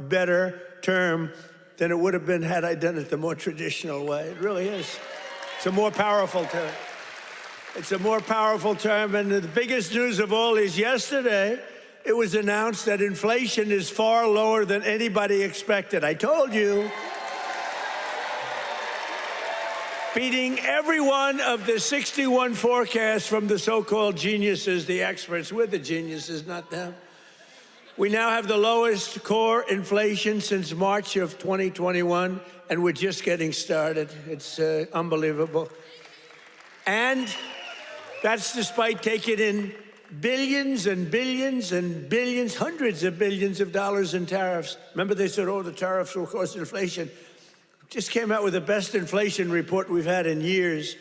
better term than it would have been had I done it the more traditional way. It really is. It's a more powerful term. It's a more powerful term, and the biggest news of all is yesterday, it was announced that inflation is far lower than anybody expected. I told you. Beating every one of the 61 forecasts from the so-called geniuses, the experts. We're the geniuses, not them. We now have the lowest core inflation since March of 2021, and we're just getting started. It's unbelievable. And that's despite taking in billions and billions and billions, hundreds of billions of dollars in tariffs. Remember they said, oh, the tariffs will cause inflation. Just came out with the best inflation report we've had in years.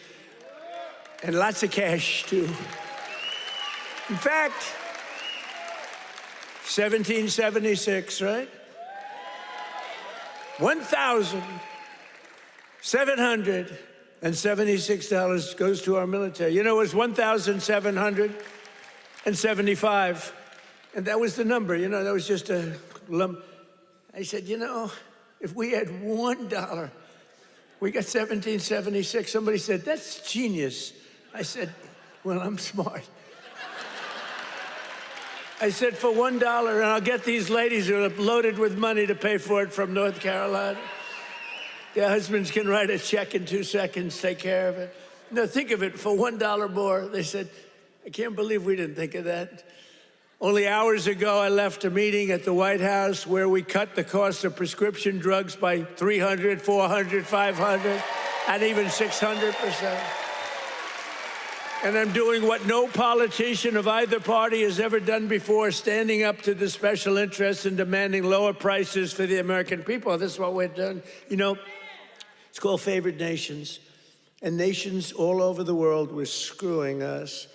And lots of cash, too. In fact, 1776, right? $1,776 goes to our military. You know, it was 1,775. And that was the number, you know, that was just a lump. I said, you know, if we had $1, we got 1776. Somebody said, that's genius. I said, well, I'm smart. I said, for $1, and I'll get these ladies who are loaded with money to pay for it from North Carolina. Their husbands can write a check in 2 seconds, take care of it. Now, think of it, for $1 more. They said, I can't believe we didn't think of that. Only hours ago, I left a meeting at the White House where we cut the cost of prescription drugs by 300, 400, 500, and even 600%. And I'm doing what no politician of either party has ever done before, standing up to the special interests and demanding lower prices for the American people. This is what we're doing. You know, it's called favored nations. And nations all over the world were screwing us.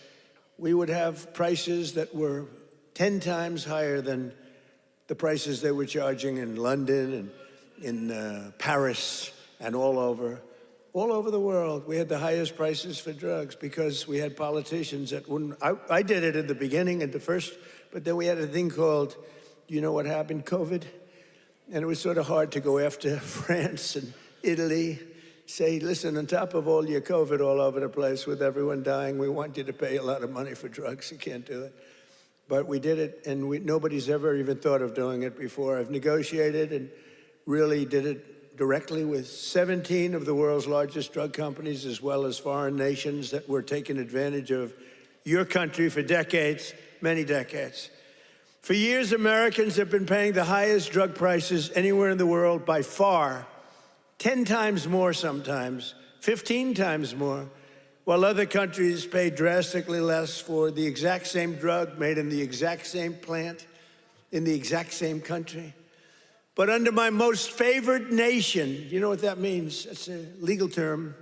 We would have prices that were 10 times higher than the prices they were charging in London and in Paris and all over the world. We had the highest prices for drugs because we had politicians that wouldn't. I did it at the beginning, at the first, but then we had a thing called, you know what happened, COVID? And it was sort of hard to go after France and Italy, say, listen, on top of all your COVID all over the place with everyone dying, we want you to pay a lot of money for drugs. You can't do it. But we did it, and nobody's ever even thought of doing it before. I've negotiated and really did it directly with 17 of the world's largest drug companies, as well as foreign nations that were taking advantage of your country for decades, many decades. For years, Americans have been paying the highest drug prices anywhere in the world by far, 10 times more sometimes, 15 times more, while other countries pay drastically less for the exact same drug made in the exact same plant, in the exact same country. But under my most favored nation, you know what that means? It's a legal term.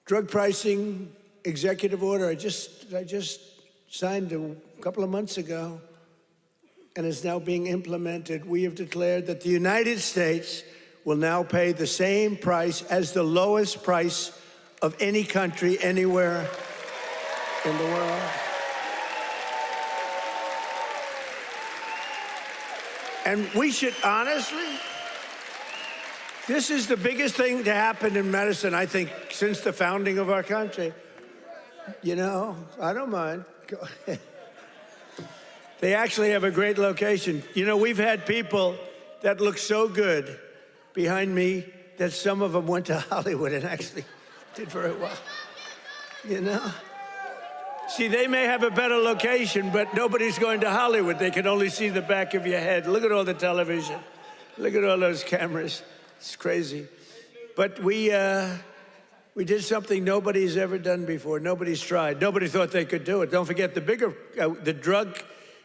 Drug pricing executive order, I just signed a couple of months ago, and is now being implemented. We have declared that the United States will now pay the same price as the lowest price of any country anywhere in the world. And we should honestly, this is the biggest thing to happen in medicine, I think, since the founding of our country. You know, I don't mind. Go ahead. They actually have a great location. You know, we've had people that look so good behind me that some of them went to Hollywood and actually did very well, you know? See, they may have a better location, but nobody's going to Hollywood. They can only see the back of your head. Look at all the television. Look at all those cameras. It's crazy. But we did something nobody's ever done before. Nobody's tried. Nobody thought they could do it. Don't forget, the drug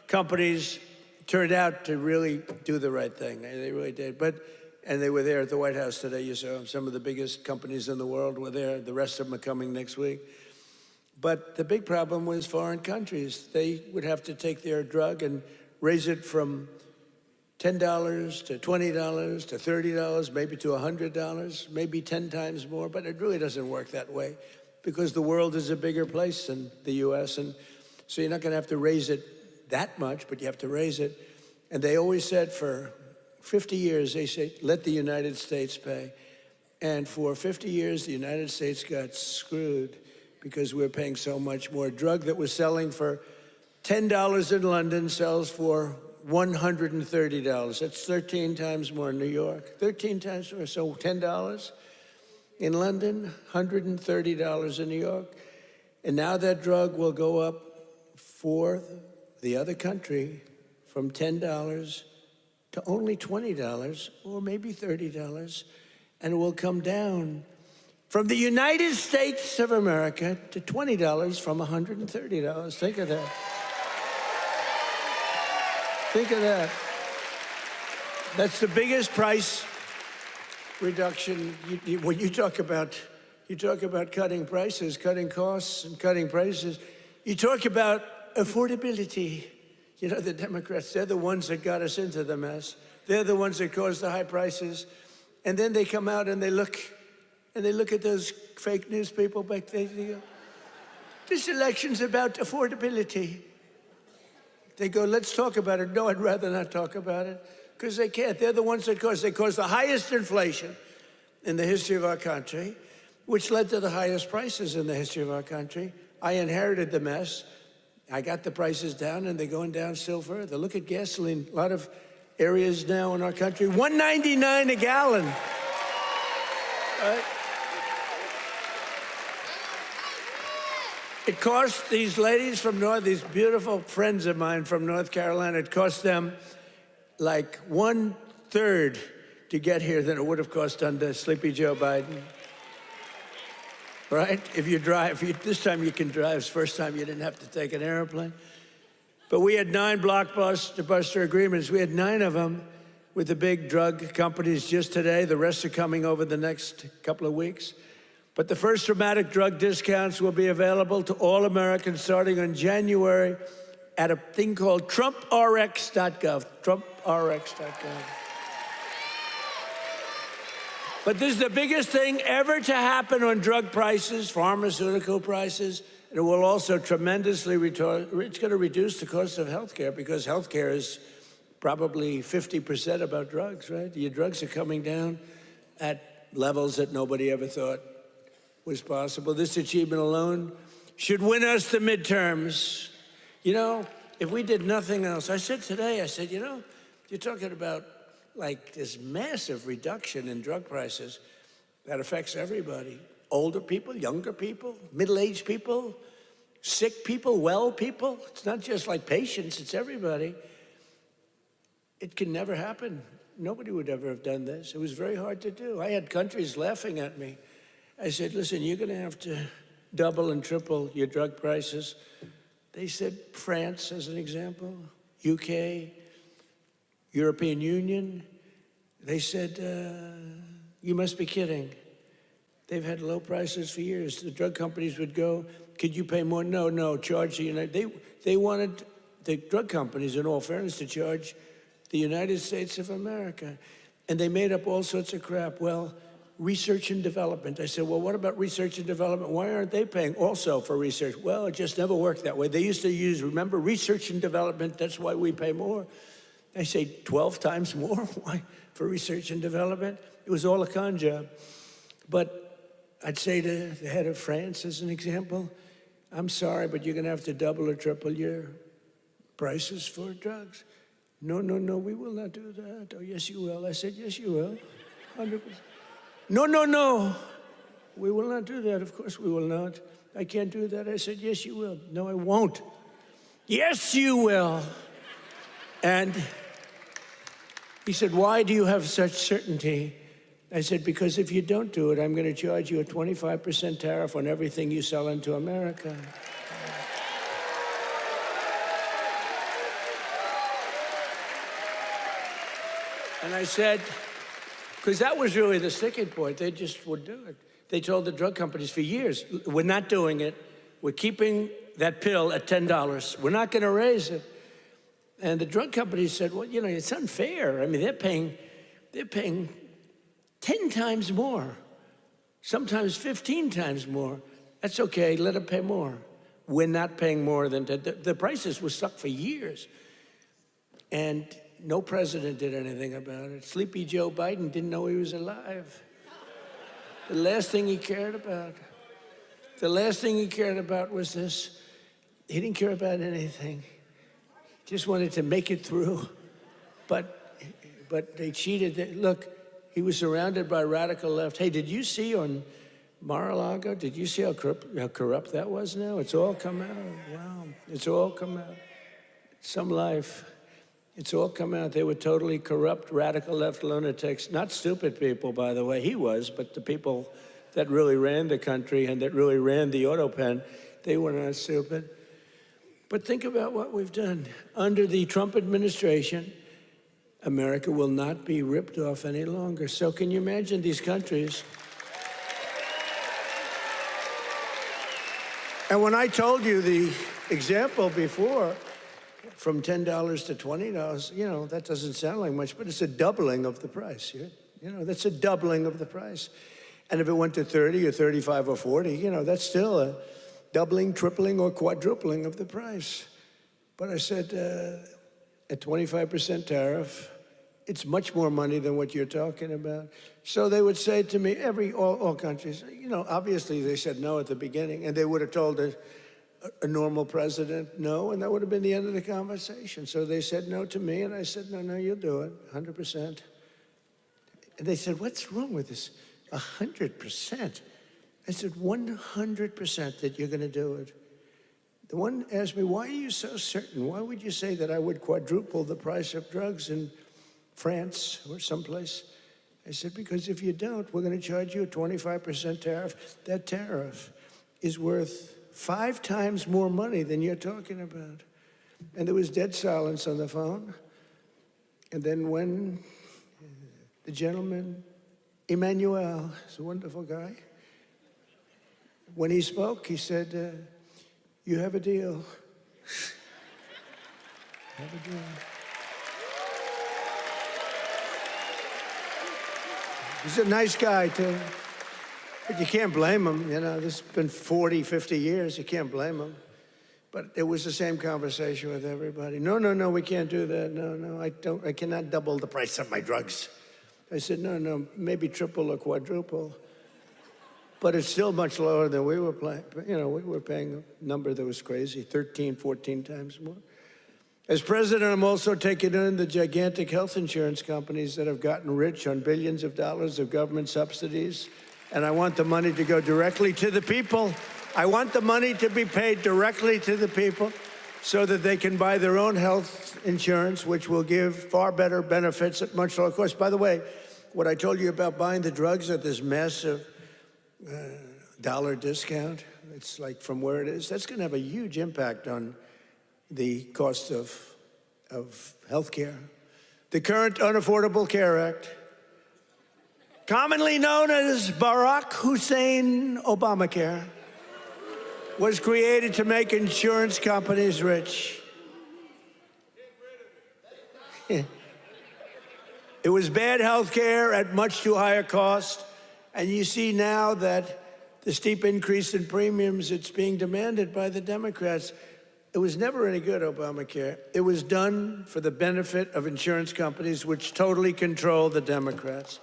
companies turned out to really do the right thing. They really did. And they were there at the White House today. You saw them. Some of the biggest companies in the world were there. The rest of them are coming next week. But the big problem was foreign countries. They would have to take their drug and raise it from $10 to $20 to $30, maybe to $100, maybe 10 times more. But it really doesn't work that way because the world is a bigger place than the U.S. And so you're not going to have to raise it that much, but you have to raise it. And they always said for 50 years, they say, let the United States pay. And for 50 years, the United States got screwed because we're paying so much more. Drug that was selling for $10 in London sells for $130. That's 13 times more in New York, 13 times more. So $10 in London, $130 in New York. And now that drug will go up for the other country from $10 to only $20 or maybe $30. And it will come down from the United States of America to $20 from $130. Think of that. Think of that. That's the biggest price reduction. When you talk about cutting prices, cutting costs, and cutting prices, you talk about affordability. You know, the Democrats, they're the ones that got us into the mess. They're the ones that caused the high prices. And then they come out and they look at those fake news people back there. They go, this election's about affordability. They go, let's talk about it. No, I'd rather not talk about it, because they can't. They're the ones that caused the highest inflation in the history of our country, which led to the highest prices in the history of our country. I inherited the mess. I got the prices down, and they're going down still further. Look at gasoline. A lot of areas now in our country, $1.99 a gallon. Right? It cost these ladies from these beautiful friends of mine from North Carolina, it cost them like 1/3 to get here than it would have cost under Sleepy Joe Biden. Right? If you drive, this time you can drive. It's the first time you didn't have to take an airplane. But we had 9 blockbuster agreements. We had 9 of them with the big drug companies just today. The rest are coming over the next couple of weeks. But the first dramatic drug discounts will be available to all Americans starting in January at a thing called TrumpRx.gov. TrumpRx.gov. But this is the biggest thing ever to happen on drug prices, pharmaceutical prices. And it will also tremendously it's going to reduce the cost of health care, because health care is probably 50% about drugs, right? Your drugs are coming down at levels that nobody ever thought was possible. This achievement alone should win us the midterms. You know, if we did nothing else, I said today, you know, you're talking about like this massive reduction in drug prices that affects everybody. Older people, younger people, middle-aged people, sick people, well people. It's not just like patients, it's everybody. It can never happen. Nobody would ever have done this. It was very hard to do. I had countries laughing at me. I said, listen, you're gonna have to double and triple your drug prices. They said, France, as an example, UK, European Union. They said, you must be kidding. They've had low prices for years. The drug companies would go, could you pay more? No, charge the United. They wanted the drug companies, in all fairness, to charge the United States of America. And they made up all sorts of crap. Well, research and development. I said, well, what about research and development? Why aren't they paying also for research? Well, it just never worked that way. They used to use, remember, research and development, that's why we pay more. I say 12 times more. Why? For research and development? It was all a con job. But I'd say to the head of France, as an example, I'm sorry, but you're going to have to double or triple your prices for drugs. No, we will not do that. Oh, yes, you will. I said, yes, you will. 100%. No, we will not do that. Of course we will not. I can't do that. I said, yes, you will. No, I won't. Yes, you will. And he said, why do you have such certainty? I said, because if you don't do it, I'm going to charge you a 25% tariff on everything you sell into America. And I said, because that was really the sticking point. They just would do it. They told the drug companies for years, we're not doing it. We're keeping that pill at $10. We're not going to raise it. And the drug companies said, well, you know, it's unfair. I mean, they're paying 10 times more, sometimes 15 times more. That's okay, let them pay more. We're not paying more than the prices were stuck for years. And no president did anything about it. Sleepy Joe Biden didn't know he was alive. The last thing he cared about. The last thing he cared about was this. He didn't care about anything. He just wanted to make it through. But they cheated. Look, he was surrounded by radical left. Hey, did you see on Mar-a-Lago, did you see how corrupt that was now? It's all come out. Wow, it's all come out. Some life. It's all come out. They were totally corrupt, radical left lunatics. Not stupid people, by the way. He was, but the people that really ran the country and that really ran the auto pen, they were not stupid. But think about what we've done. Under the Trump administration, America will not be ripped off any longer. So can you imagine these countries? And when I told you the example before, from $10 to $20, you know, that doesn't sound like much, but it's a doubling of the price. You know, that's a doubling of the price. And if it went to 30 or 35 or 40, you know, that's still a doubling, tripling, or quadrupling of the price. But I said, at 25% tariff, it's much more money than what you're talking about. So they would say to me, all countries, you know, obviously they said no at the beginning, and they would have told a normal president no, and that would have been the end of the conversation. So they said no to me, and I said, no, you'll do it, 100%. And they said, what's wrong with this? 100%. I said, 100% that you're going to do it. The one asked me, why are you so certain? Why would you say that I would quadruple the price of drugs in France or someplace? I said, because if you don't, we're going to charge you a 25% tariff. That tariff is worth 5 times more money than you're talking about. And there was dead silence on the phone. And then when the gentleman, Emmanuel, is a wonderful guy, when he spoke, he said, you have a deal. Have a deal. He's a nice guy, too. But you can't blame him, you know. This has been 40, 50 years. You can't blame him. But it was the same conversation with everybody. No, we can't do that. No, I cannot double the price of my drugs. I said, no, maybe triple or quadruple. But it's still much lower than we were paying. You know, we were paying a number that was crazy, 13, 14 times more. As president, I'm also taking in the gigantic health insurance companies that have gotten rich on billions of dollars of government subsidies. And I want the money to go directly to the people. I want the money to be paid directly to the people so that they can buy their own health insurance, which will give far better benefits at much lower cost. By the way, what I told you about buying the drugs at this massive dollar discount, it's like from where it is, that's going to have a huge impact on the cost of health care. The current Unaffordable Care Act, commonly known as Barack Hussein Obamacare, was created to make insurance companies rich. It was bad health care at much too high a cost. And you see now that the steep increase in premiums, it's being demanded by the Democrats. It was never any good, Obamacare. It was done for the benefit of insurance companies, which totally control the Democrats.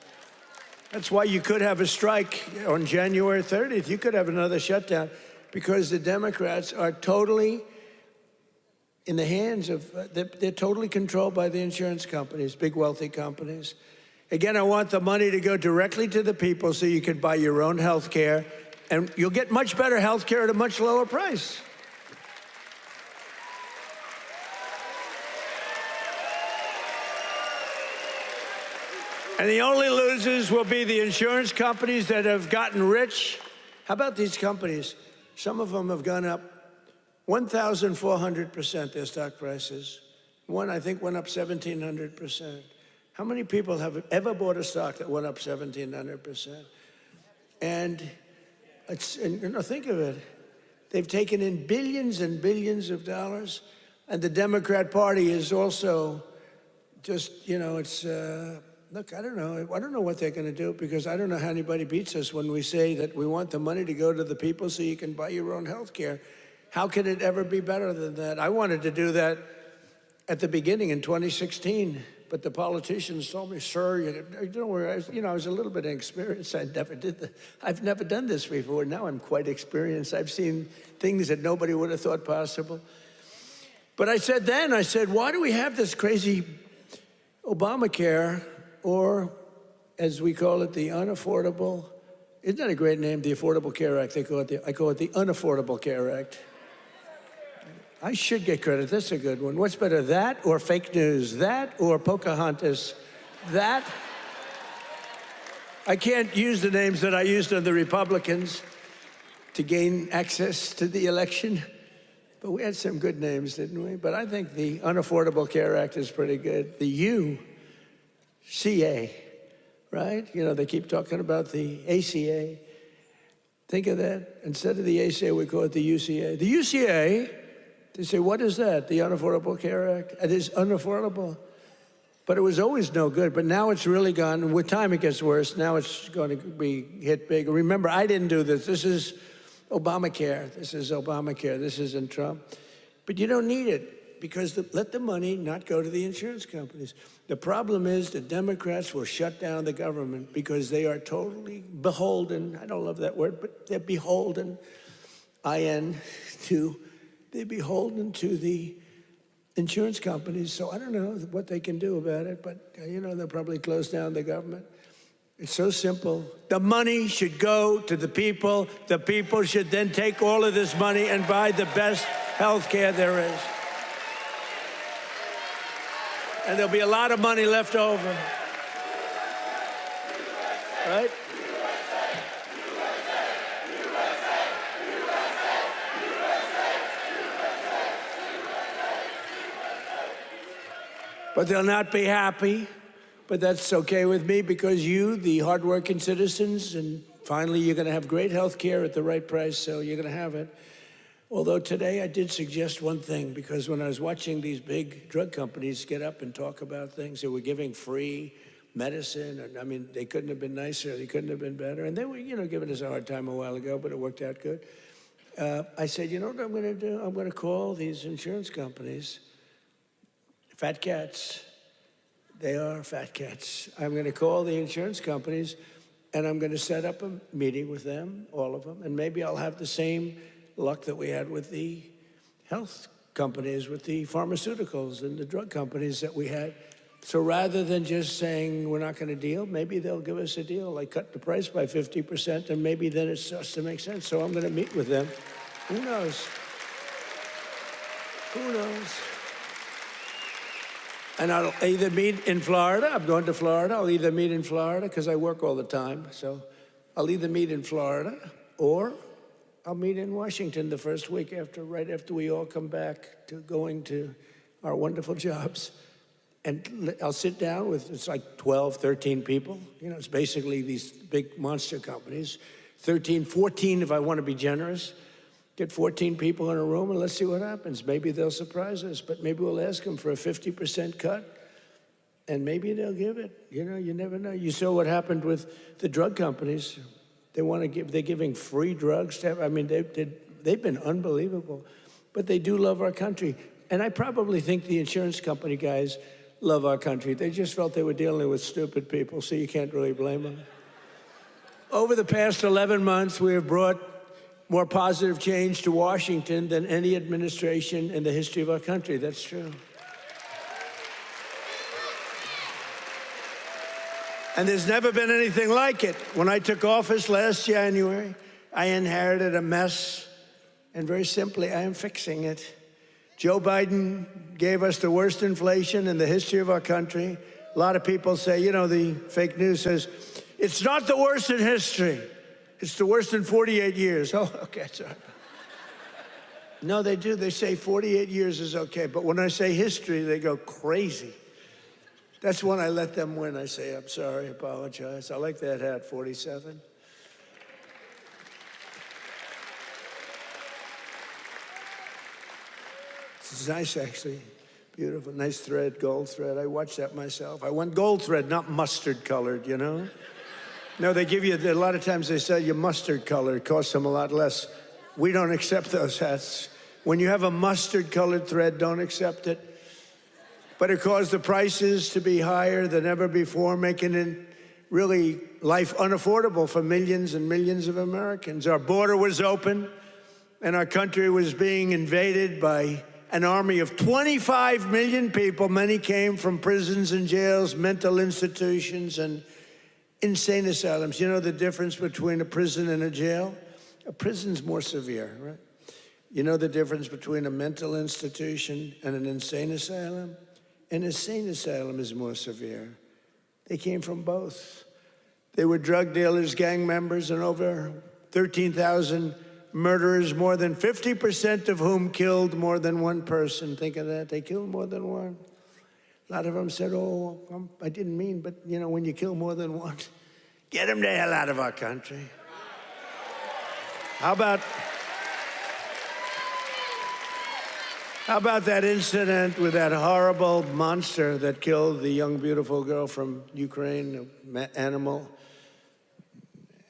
That's why you could have a strike on January 30th. You could have another shutdown because the Democrats are totally in the hands of, they're totally controlled by the insurance companies, big wealthy companies. Again, I want the money to go directly to the people so you can buy your own health care, and you'll get much better health care at a much lower price. And the only losers will be the insurance companies that have gotten rich. How about these companies? Some of them have gone up 1,400%, their stock prices. One, I think, went up 1,700%. How many people have ever bought a stock that went up 1,700%? And think of it. They've taken in billions and billions of dollars, and the Democrat Party is also just, you know, it's, look, I don't know what they're going to do, because I don't know how anybody beats us when we say that we want the money to go to the people so you can buy your own health care. How can it ever be better than that? I wanted to do that at the beginning in 2016. But the politicians told me, sir, you don't worry. I was a little bit inexperienced. I've never done this before. Now I'm quite experienced. I've seen things that nobody would have thought possible. But I said, why do we have this crazy Obamacare, or as we call it, the unaffordable, isn't that a great name, the Affordable Care Act? I call it the Unaffordable Care Act. I should get credit. That's a good one. What's better, that or fake news? That or Pocahontas? That? I can't use the names that I used on the Republicans to gain access to the election, but we had some good names, didn't we? But I think the Unaffordable Care Act is pretty good. The UCA, right? They keep talking about the ACA. Think of that. Instead of the ACA, we call it the UCA. The UCA, they say, what is that? The Unaffordable Care Act? It is unaffordable. But it was always no good. But now it's really gone. And with time, it gets worse. Now it's going to be hit big. Remember, I didn't do this. This is Obamacare. This is Obamacare. This isn't Trump. But you don't need it, because let the money not go to the insurance companies. The problem is the Democrats will shut down the government because they are totally beholden. I don't love that word, but they're beholden, they're beholden to the insurance companies. So I don't know what they can do about it, but they'll probably close down the government. It's so simple. The money should go to the people. The people should then take all of this money and buy the best health care there is. And there'll be a lot of money left over. Right? But they'll not be happy. But that's okay with me, because you, the hardworking citizens, and finally you're going to have great health care at the right price, so you're going to have it. Although today I did suggest one thing, because when I was watching these big drug companies get up and talk about things, they were giving free medicine, and I mean, they couldn't have been nicer, they couldn't have been better, and they were, giving us a hard time a while ago, but it worked out good. I said, you know what I'm going to do? I'm going to call these insurance companies fat cats. They are fat cats. I'm going to call the insurance companies, and I'm going to set up a meeting with them, all of them, and maybe I'll have the same luck that we had with the health companies, with the pharmaceuticals and the drug companies that we had. So rather than just saying we're not going to deal, maybe they'll give us a deal, like cut the price by 50%, and maybe then it starts to make sense. So I'm going to meet with them. Who knows? Who knows? And I'll either meet in Florida. I'm going to Florida. I'll either meet in Florida, because I work all the time. So I'll either meet in Florida, or I'll meet in Washington the first week right after we all come back to going to our wonderful jobs. And I'll sit down with, it's like 12, 13 people. It's basically these big monster companies. 13, 14 if I want to be generous. Get 14 people in a room and let's see what happens. Maybe they'll surprise us, but maybe we'll ask them for a 50% cut, and maybe they'll give it. You never know. You saw what happened with the drug companies. They're giving free drugs to, they've been unbelievable, but they do love our country. And I probably think the insurance company guys love our country. They just felt they were dealing with stupid people, so you can't really blame them. Over the past 11 months, we have brought more positive change to Washington than any administration in the history of our country. That's true. And there's never been anything like it. When I took office last January, I inherited a mess, and very simply, I am fixing it. Joe Biden gave us the worst inflation in the history of our country. A lot of people say, the fake news says, it's not the worst in history. It's the worst in 48 years. Oh, okay, sorry. No, they do. They say 48 years is okay. But when I say history, they go crazy. That's when I let them win. I say, I'm sorry, apologize. I like that hat, 47. It's nice, actually. Beautiful, nice thread, gold thread. I watched that myself. I want gold thread, not mustard colored, No, they give you, a lot of times they sell you mustard color. It costs them a lot less. We don't accept those hats. When you have a mustard colored thread, don't accept it. but it caused the prices to be higher than ever before, making it really life unaffordable for millions and millions of Americans. Our border was open, and our country was being invaded by an army of 25 million people. Many came from prisons and jails, mental institutions, and insane asylums. You know the difference between a prison and a jail? A prison's more severe, right? You know the difference between a mental institution and an insane asylum? An insane asylum is more severe. They came from both. They were drug dealers, gang members, and over 13,000 murderers, more than 50% of whom killed more than one person. Think of that. They killed more than one. A lot of them said, oh, I didn't mean, but you know, when you kill more than one, get them the hell out of our country. How about that incident with that horrible monster that killed the young, beautiful girl from Ukraine, an animal?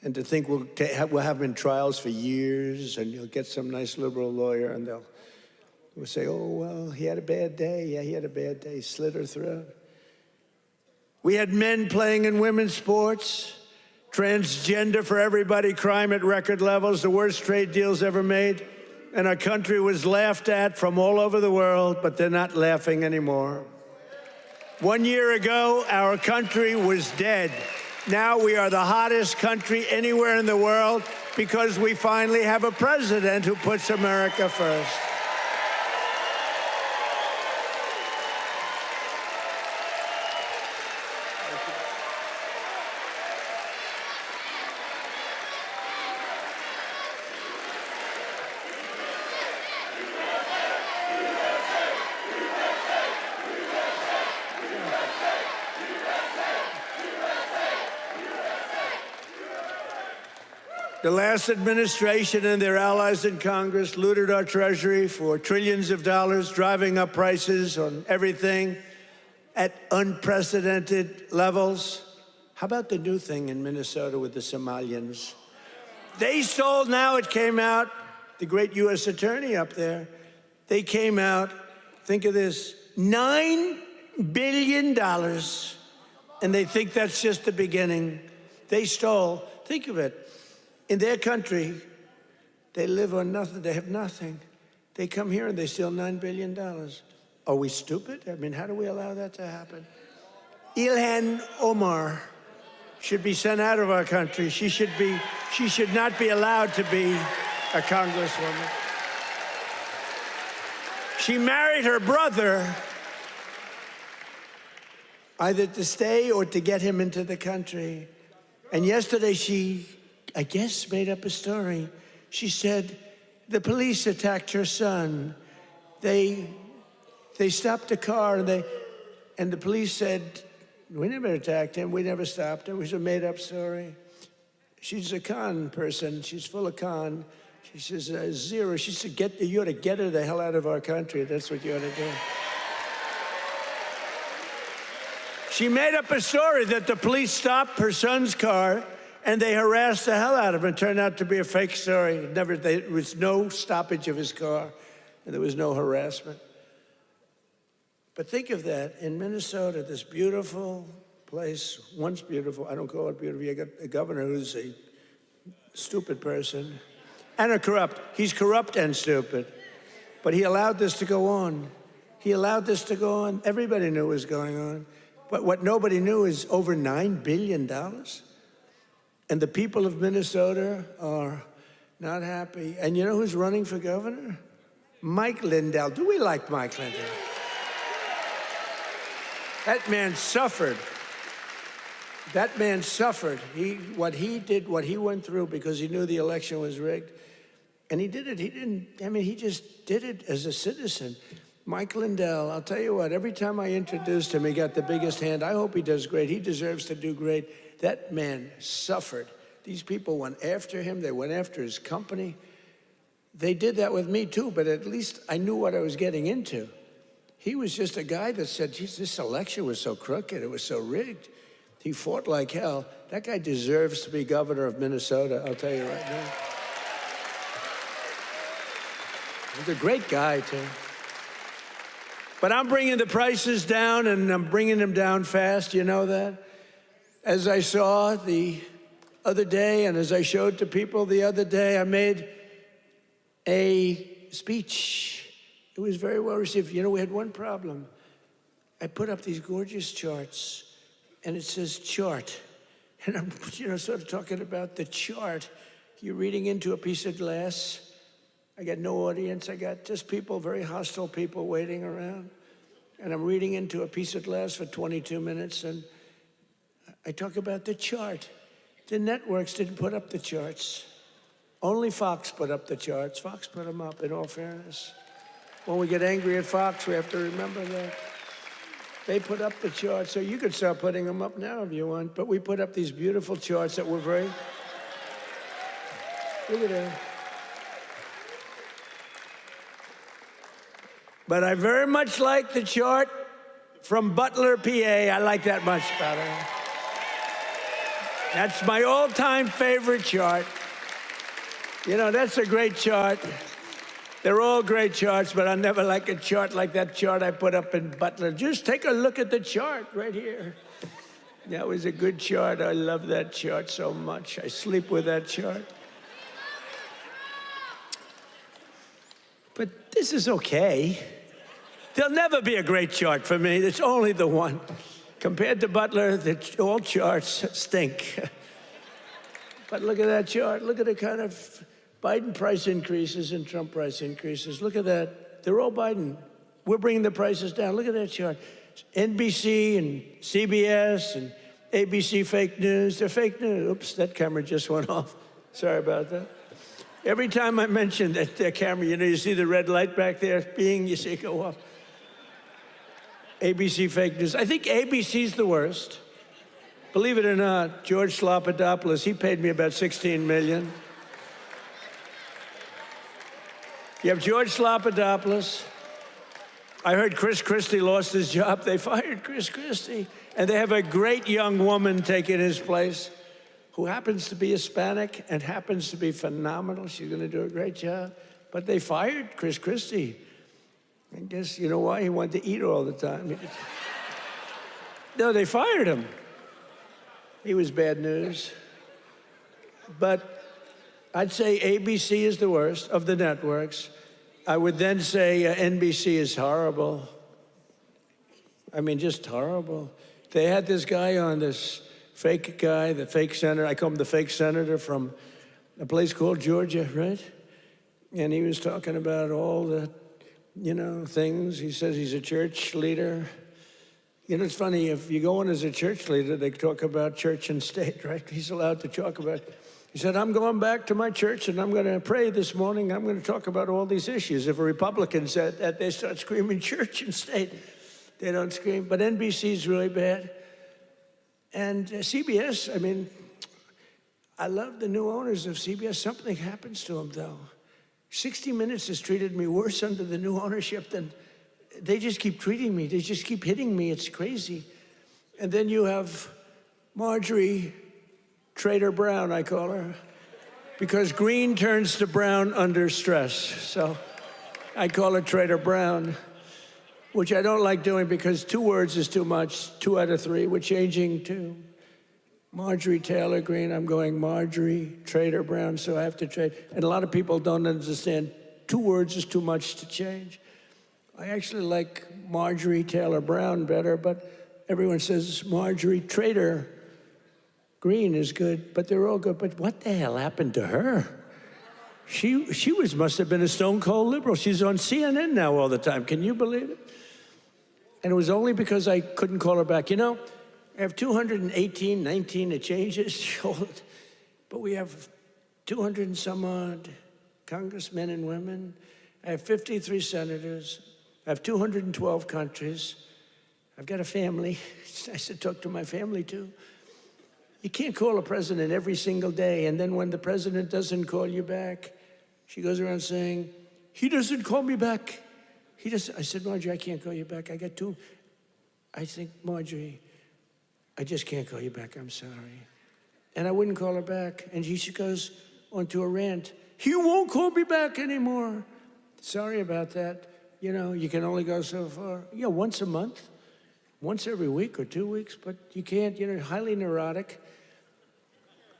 And to think we'll have him in trials for years, and you'll get some nice liberal lawyer, and they'll say, oh, well, he had a bad day. Yeah, he had a bad day. He slit her throat. We had men playing in women's sports, transgender for everybody, crime at record levels, the worst trade deals ever made. And our country was laughed at from all over the world, but they're not laughing anymore. 1 year ago, our country was dead. Now we are the hottest country anywhere in the world because we finally have a president who puts America first. The last administration and their allies in Congress looted our treasury for trillions of dollars, driving up prices on everything at unprecedented levels. How about the new thing in Minnesota with the Somalians? They stole, now it came out, the great U.S. attorney up there, they came out, think of this, $9 billion, and they think that's just the beginning. They stole, think of it. In their country, they live on nothing. They have nothing. They come here and they steal $9 billion. Are we stupid? I mean, how do we allow that to happen? Ilhan Omar should be sent out of our country. She should not be allowed to be a congresswoman. She married her brother either to stay or to get him into the country. And yesterday she, I guess, made up a story. She said the police attacked her son. They stopped a car, and the police said, we never attacked him, we never stopped him. It was a made-up story. She's a con person. She's full of con. She says, zero. She said, you ought to get her the hell out of our country. That's what you ought to do. She made up a story that the police stopped her son's car, and they harassed the hell out of him. It turned out to be a fake story. There was no stoppage of his car, and there was no harassment. But think of that, in Minnesota, this beautiful place, once beautiful, I don't call it beautiful, you got a governor who's a stupid person, and a corrupt. He's corrupt and stupid. But he allowed this to go on. He allowed this to go on. Everybody knew what was going on. But what nobody knew is over $9 billion. And the people of Minnesota are not happy. And you know who's running for governor? Mike Lindell. Do we like Mike Lindell? That man suffered. That man suffered. What he did, what he went through because he knew the election was rigged. And he did it. He just did it as a citizen. Mike Lindell, I'll tell you what, every time I introduced him, he got the biggest hand. I hope he does great. He deserves to do great. That man suffered. These people went after him. They went after his company. They did that with me, too, but at least I knew what I was getting into. He was just a guy that said, geez, this election was so crooked. It was so rigged. He fought like hell. That guy deserves to be governor of Minnesota, I'll tell you right now. He's a great guy, too. But I'm bringing the prices down, and I'm bringing them down fast. You know that? As I saw the other day, and as I showed to people the other day, I made a speech. It was very well received. You know, we had one problem. I put up these gorgeous charts, and it says chart. And I'm, sort of talking about the chart. You're reading into a piece of glass. I got no audience. I got just people, very hostile people waiting around. And I'm reading into a piece of glass for 22 minutes, and I talk about the chart. The networks didn't put up the charts. Only Fox put up the charts. Fox put them up, in all fairness. When we get angry at Fox, we have to remember that. They put up the charts, so you could start putting them up now if you want. But we put up these beautiful charts that were very... Look at that. But I very much like the chart from Butler, PA. I like that much better. That's my all-time favorite chart. You know, that's a great chart. They're all great charts, but I never like a chart like that chart I put up in Butler. Just take a look at the chart right here. That was a good chart. I love that chart so much. I sleep with that chart. But this is okay. There'll never be a great chart for me. It's only the one. Compared to Butler, all charts stink. But look at that chart. Look at the kind of Biden price increases and Trump price increases. Look at that. They're all Biden. We're bringing the prices down. Look at that chart. NBC and CBS and ABC fake news. They're fake news. Oops, that camera just went off. Sorry about that. Every time I mention that camera, you see the red light back there, you see it go off. ABC fake news. I think ABC's the worst. Believe it or not, George Slopadopoulos, he paid me about $16 million. You have George Slopadopoulos. I heard Chris Christie lost his job. They fired Chris Christie. And they have a great young woman taking his place who happens to be Hispanic and happens to be phenomenal. She's going to do a great job. But they fired Chris Christie. I guess, you know why? He wanted to eat all the time. No, they fired him. He was bad news. But I'd say ABC is the worst of the networks. I would then say NBC is horrible. I mean, just horrible. They had this guy on, this fake guy, the fake senator. I call him the fake senator from a place called Georgia, right? And he was talking about all the things. He says he's a church leader. It's funny, if you go in as a church leader, they talk about church and state, right? He's allowed to talk about, he said, I'm going back to my church and I'm going to pray this morning. I'm going to talk about all these issues. If a Republican said that, they start screaming church and state. They don't scream, but NBC's really bad. And CBS, I mean, I love the new owners of CBS. Something happens to them, though. 60 Minutes has treated me worse under the new ownership than, they just keep treating me. They just keep hitting me. It's crazy. And then you have Marjorie Trader Brown, I call her, because green turns to brown under stress. So I call her Trader Brown, which I don't like doing because 2 words is too much. 2 out of 3. We're changing to Marjorie Taylor Greene. I'm going Marjorie Trader Brown, so I have to trade. And a lot of people don't understand 2 words is too much to change. I actually like Marjorie Taylor Brown better, but everyone says Marjorie Trader Greene is good, but they're all good. But what the hell happened to her? She must have been a stone cold liberal. She's on CNN now all the time. Can you believe it? And it was only because I couldn't call her back. I have 218, 19, it changes, but we have 200 and some odd congressmen and women. I have 53 senators. I have 212 countries. I've got a family. It's nice to talk to my family, too. You can't call a president every single day, and then when the president doesn't call you back, she goes around saying, he doesn't call me back. He doesn't. I said, Marjorie, I can't call you back. I got 2. I think, Marjorie, I just can't call you back. I'm sorry. And I wouldn't call her back. And she goes onto a rant. He won't call me back anymore. Sorry about that. You know, you can only go so far. Yeah, once a month, once every week or 2 weeks, but you can't, you know, highly neurotic.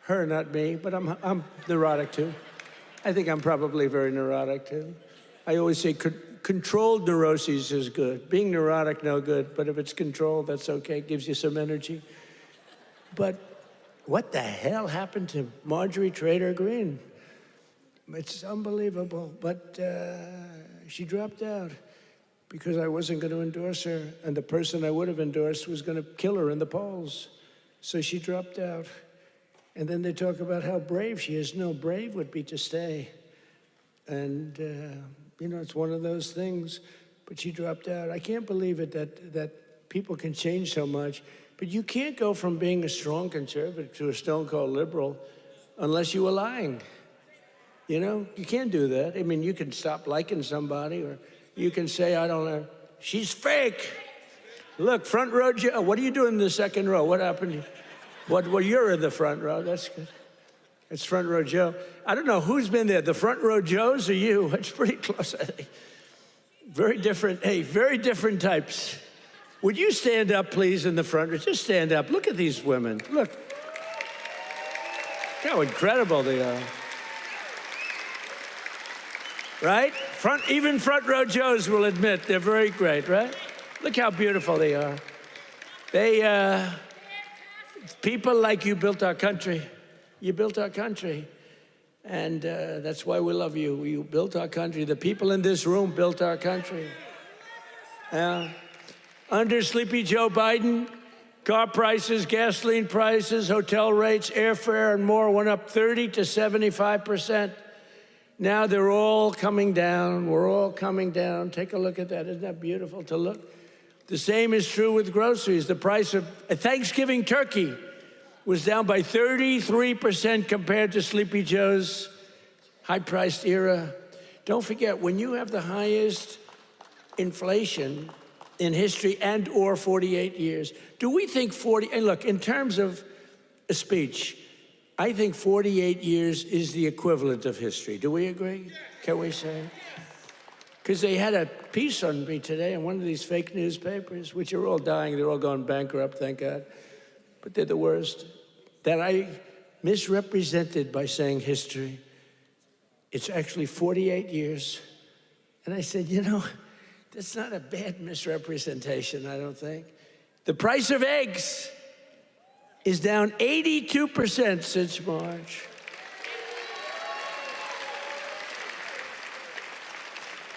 Her, not me, but I'm neurotic too. I think I'm probably very neurotic too. I always say controlled neuroses is good. Being neurotic, no good, but if it's controlled, that's okay, it gives you some energy. But what the hell happened to Marjorie Trader Greene? It's unbelievable, but she dropped out because I wasn't going to endorse her, and the person I would have endorsed was going to kill her in the polls. So she dropped out. And then they talk about how brave she is. No, brave would be to stay. And, you know, it's one of those things, but she dropped out. I can't believe it that people can change so much, but you can't go from being a strong conservative to a stone-cold liberal unless you were lying. You know, you can't do that. I mean, you can stop liking somebody, or you can say, I don't know, she's fake. Look, front row Joe, what are you doing in the second row? What happened? Well, you're in the front row, that's good. It's front row Joe. I don't know who's been there, the front row Joes or you? It's pretty close, I think. Very different, hey, very different types. Would you stand up, please, in the front row? Just stand up. Look at these women. Look how incredible they are. Right? Even front row Joes will admit they're very great, right? Look how beautiful they are. People like you built our country. You built our country. And that's why we love you. You built our country. The people in this room built our country. Under Sleepy Joe Biden, car prices, gasoline prices, hotel rates, airfare, and more went up 30 to 75%. Now they're all coming down. We're all coming down. Take a look at that. Isn't that beautiful to look? The same is true with groceries. The price of a Thanksgiving turkey was down by 33% compared to Sleepy Joe's high-priced era. Don't forget, when you have the highest inflation in history and or 48 years, do we think and look, in terms of a speech, I think 48 years is the equivalent of history. Do we agree? Can we say? Because they had a piece on me today in one of these fake newspapers, which are all dying. They're all going bankrupt, thank God. But they're the worst. That I misrepresented by saying history. It's actually 48 years. And I said, you know, that's not a bad misrepresentation, I don't think. The price of eggs is down 82% since March.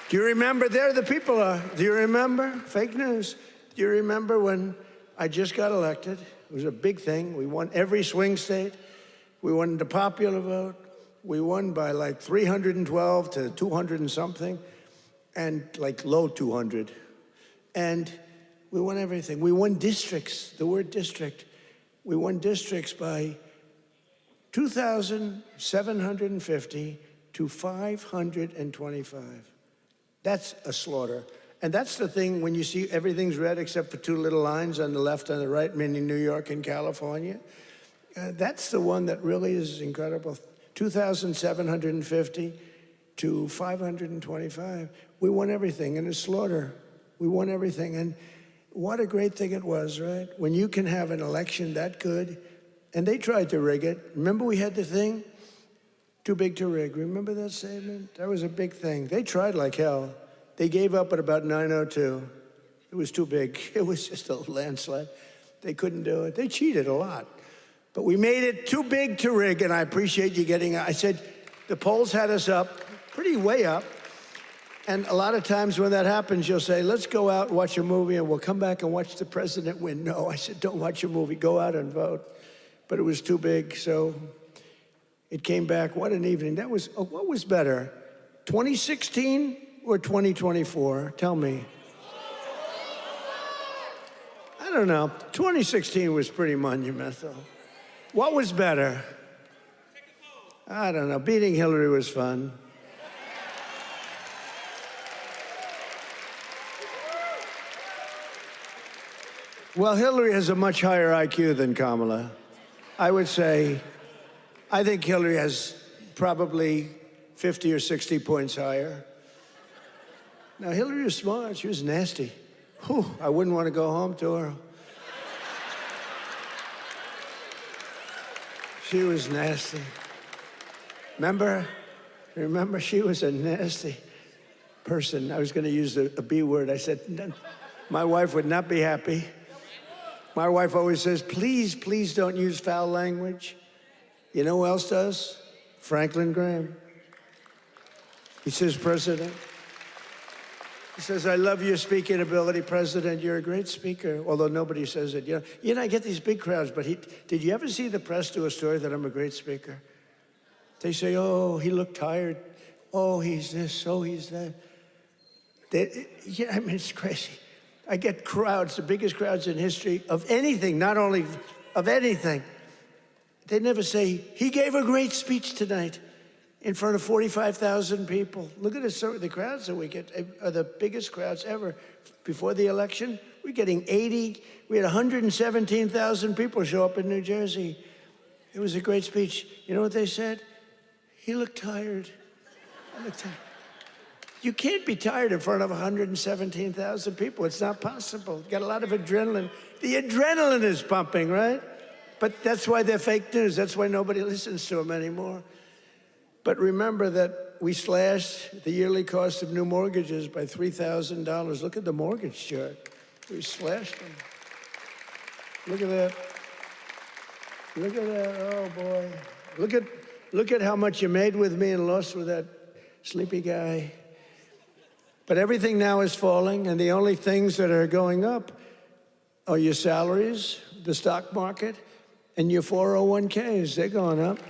Do you remember? There the people are. Do you remember? Fake news. Do you remember when I just got elected? It was a big thing. We won every swing state. We won the popular vote. We won by like 312 to 200 and something, and like low 200. And we won everything. We won districts, the word district. We won districts by 2,750 to 525. That's a slaughter. And that's the thing when you see everything's red except for two little lines on the left and the right, meaning New York and California. That's the one that really is incredible. 2,750 to 525. We won everything in a slaughter. We won everything. And what a great thing it was, right? When you can have an election that good. And they tried to rig it. Remember we had the thing? Too big to rig. Remember that statement? That was a big thing. They tried like hell. They gave up at about 9:02. It was too big. It was just a landslide. They couldn't do it. They cheated a lot. But we made it too big to rig, and I appreciate you getting, I said, the polls had us up, pretty way up. And a lot of times when that happens, you'll say, let's go out and watch a movie, and we'll come back and watch the president win. No, I said, don't watch a movie. Go out and vote. But it was too big, so it came back. What an evening. That was, what was better, 2016 or 2024? Tell me. I don't know. 2016 was pretty monumental. What was better? I don't know. Beating Hillary was fun. Well, Hillary has a much higher IQ than Kamala. I would say, I think Hillary has probably 50 or 60 points higher. Now, Hillary was smart. She was nasty. Whew, I wouldn't want to go home to her. She was nasty. Remember, she was a nasty person. I was going to use a B word. I said, my wife would not be happy. My wife always says, please, please don't use foul language. You know who else does? Franklin Graham. He says, President. He says, I love your speaking ability, President. You're a great speaker, although nobody says it. You know, I get these big crowds, but did you ever see the press do a story that I'm a great speaker? They say, oh, he looked tired. Oh, he's this. Oh, he's that. Yeah, I mean, it's crazy. I get crowds, the biggest crowds in history of anything, not only of anything. They never say, he gave a great speech tonight in front of 45,000 people. Look at the crowds that we get are the biggest crowds ever. Before the election, we're getting 80. We had 117,000 people show up in New Jersey. It was a great speech. You know what they said? He looked tired. I looked tired. You can't be tired in front of 117,000 people. It's not possible. You got a lot of adrenaline. The adrenaline is pumping, right? But that's why they're fake news. That's why nobody listens to them anymore. But remember that we slashed the yearly cost of new mortgages by $3,000. Look at the mortgage chart. We slashed them. Look at that. Look at that. Oh, boy. Look at how much you made with me and lost with that sleepy guy. But everything now is falling, and the only things that are going up are your salaries, the stock market, and your 401ks. They're going up.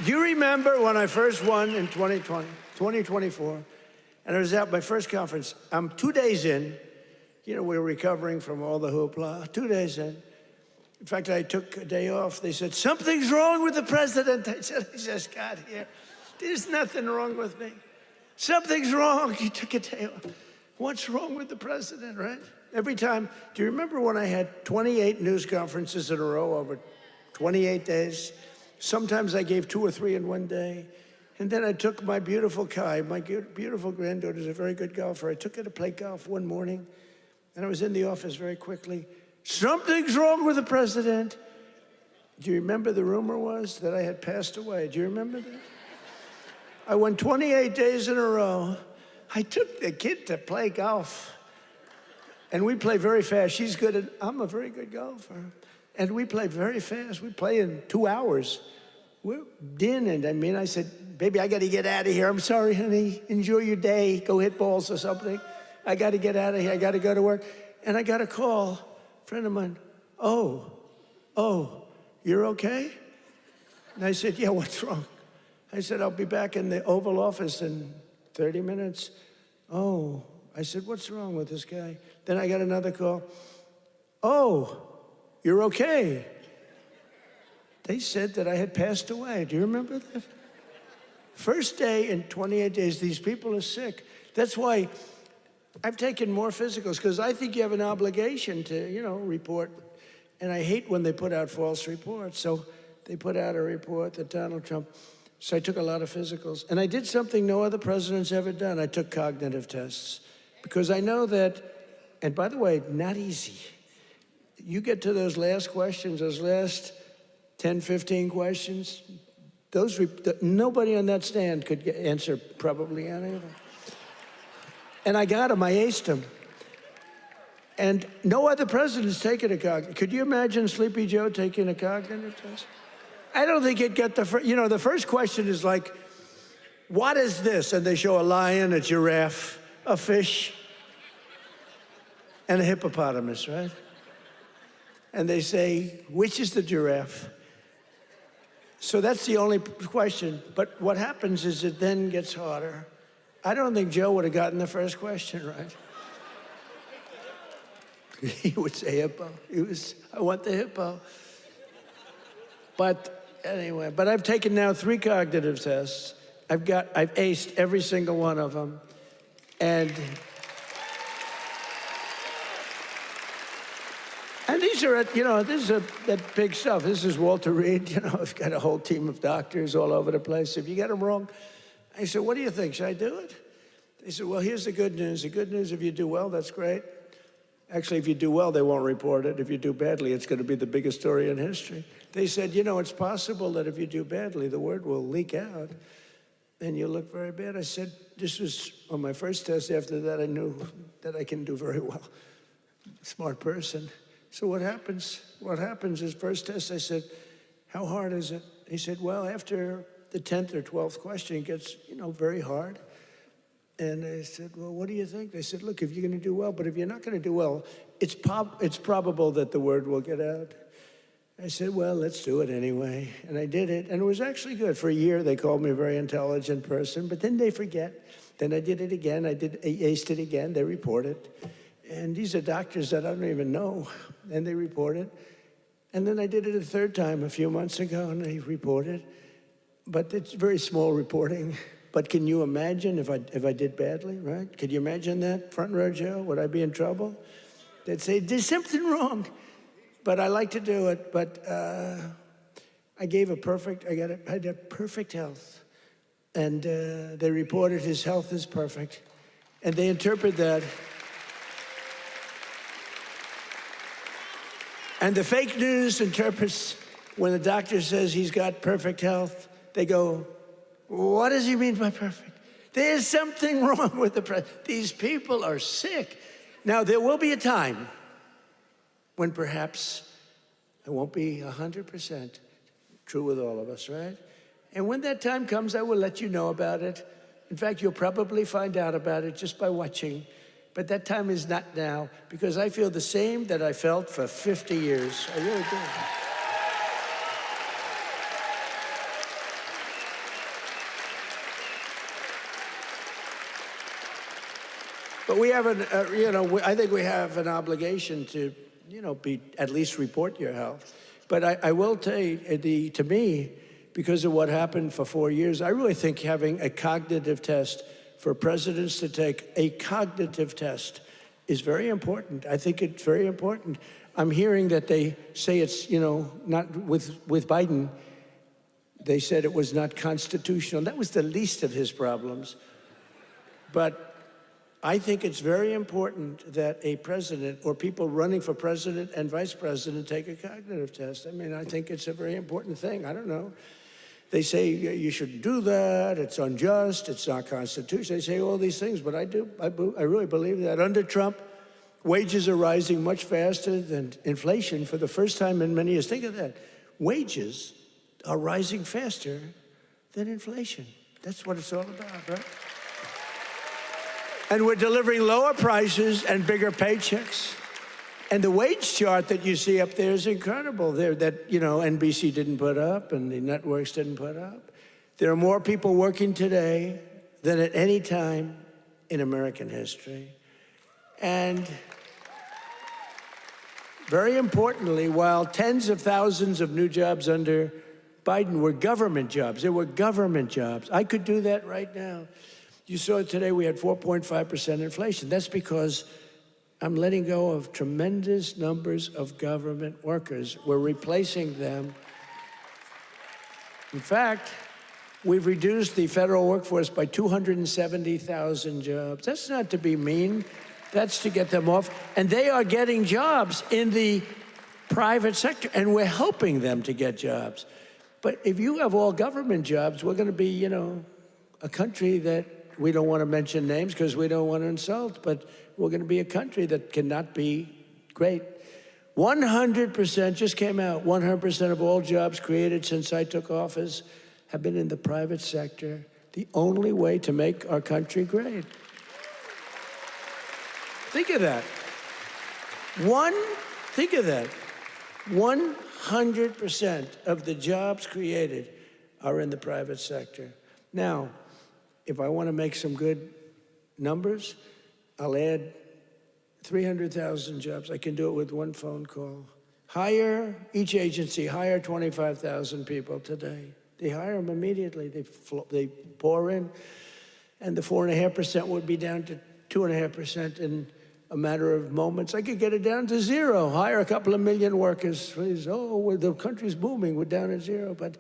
Do you remember when I first won in 2024, and I was at my first conference? I'm 2 days in. You know, we're recovering from all the hoopla. 2 days in. In fact, I took a day off. They said, something's wrong with the president. I said, I just got here. There's nothing wrong with me. Something's wrong. You took a day off. What's wrong with the president, right? Every time. Do you remember when I had 28 news conferences in a row over 28 days? Sometimes I gave 2 or 3 in one day. And then I took my beautiful Kai, my beautiful granddaughter's a very good golfer. I took her to play golf one morning, and I was in the office very quickly. Something's wrong with the president. Do you remember the rumor was that I had passed away? Do you remember that? I went 28 days in a row. I took the kid to play golf. And we play very fast. She's good at, I'm a very good golfer. And we play very fast. We play in 2 hours. We're dinning. I mean, I said, baby, I got to get out of here. I'm sorry, honey. Enjoy your day. Go hit balls or something. I got to get out of here. I got to go to work. And I got a call, a friend of mine. Oh, you're okay? And I said, yeah, what's wrong? I said, I'll be back in the Oval Office in 30 minutes. Oh, I said, what's wrong with this guy? Then I got another call. Oh, you're okay. They said that I had passed away. Do you remember that? First day in 28 days, these people are sick. That's why I've taken more physicals, because I think you have an obligation to, you know, report. And I hate when they put out false reports. So they put out a report that Donald Trump. So I took a lot of physicals. And I did something no other president's ever done. I took cognitive tests. Because I know that, and by the way, not easy. You get to those last questions, those last 10, 15 questions, nobody on that stand could answer probably any of them. And I got them, I aced them. And no other president's taken a cognitive. Could you imagine Sleepy Joe taking a cognitive test? I don't think he'd get the first, you know, the first question is like, what is this? And they show a lion, a giraffe, a fish, and a hippopotamus, right? And they say, which is the giraffe? So that's the only question. But what happens is it then gets harder. I don't think Joe would have gotten the first question right. He would say hippo. I want the hippo. But anyway, I've taken now 3 cognitive tests. I've aced every single one of them. And these are, you know, this is that big stuff. This is Walter Reed. You know, I've got a whole team of doctors all over the place. If you get them wrong, I said, what do you think? Should I do it? They said, well, here's the good news. The good news, if you do well, that's great. Actually, if you do well, they won't report it. If you do badly, it's going to be the biggest story in history. They said, you know, it's possible that if you do badly, the word will leak out and you'll look very bad. I said, this was on my first test. After that, I knew that I can do very well. Smart person. So what happens? What happens is first test, I said, how hard is it? He said, well, after the 10th or 12th question, it gets, you know, very hard. And I said, well, what do you think? They said, look, if you're going to do well, but if you're not going to do well, it's probable that the word will get out. I said, well, let's do it anyway. And I did it, and it was actually good. For a year, they called me a very intelligent person, but then they forget. Then I did it again. I aced it again. They report it. And these are doctors that I don't even know, and they report it. And then I did it a third time a few months ago, and they reported. But it's very small reporting. But can you imagine if I did badly, right? Could you imagine that, front row Joe? Would I be in trouble? They'd say, there's something wrong. But I like to do it. But I had perfect health. And they reported his health is perfect. And they interpret that. And the fake news interprets when the doctor says he's got perfect health, they go, what does he mean by perfect? There's something wrong with the president. These people are sick. Now, there will be a time when perhaps it won't be 100% true with all of us, right? And when that time comes, I will let you know about it. In fact, you'll probably find out about it just by watching. But that time is not now, because I feel the same that I felt for 50 years. I really do. But we have I think we have an obligation to, at least report your health. But I will tell you, to me, because of what happened for 4 years, I really think having a cognitive test for presidents to take a cognitive test is very important. I think it's very important. I'm hearing that they say it's, not with Biden, they said it was not constitutional. That was the least of his problems. But I think it's very important that a president or people running for president and vice president take a cognitive test. I mean, I think it's a very important thing. I don't know. They say you shouldn't do that, it's unjust, it's not constitutional. They say all these things, but I really believe that. Under Trump, wages are rising much faster than inflation for the first time in many years. Think of that. Wages are rising faster than inflation. That's what it's all about, right? And we're delivering lower prices and bigger paychecks. And the wage chart that you see up there is incredible. That NBC didn't put up and the networks didn't put up. There are more people working today than at any time in American history. And very importantly, while tens of thousands of new jobs under Biden were government jobs, there were government jobs. I could do that right now. You saw today we had 4.5% inflation. That's because I'm letting go of tremendous numbers of government workers. We're replacing them. In fact, we've reduced the federal workforce by 270,000 jobs. That's not to be mean. That's to get them off. And they are getting jobs in the private sector, and we're helping them to get jobs. But if you have all government jobs, we're going to be, a country that we don't want to mention names because we don't want to insult, but we're going to be a country that cannot be great. 100% just came out, 100% of all jobs created since I took office have been in the private sector. The only way to make our country great. Think of that. Think of that. 100% of the jobs created are in the private sector. Now, if I want to make some good numbers, I'll add 300,000 jobs. I can do it with one phone call. Each agency hire 25,000 people today. They hire them immediately. They pour in, and the 4.5% would be down to 2.5% in a matter of moments. I could get it down to zero. Hire a couple of million workers, please. Oh, well, the country's booming. We're down at zero. But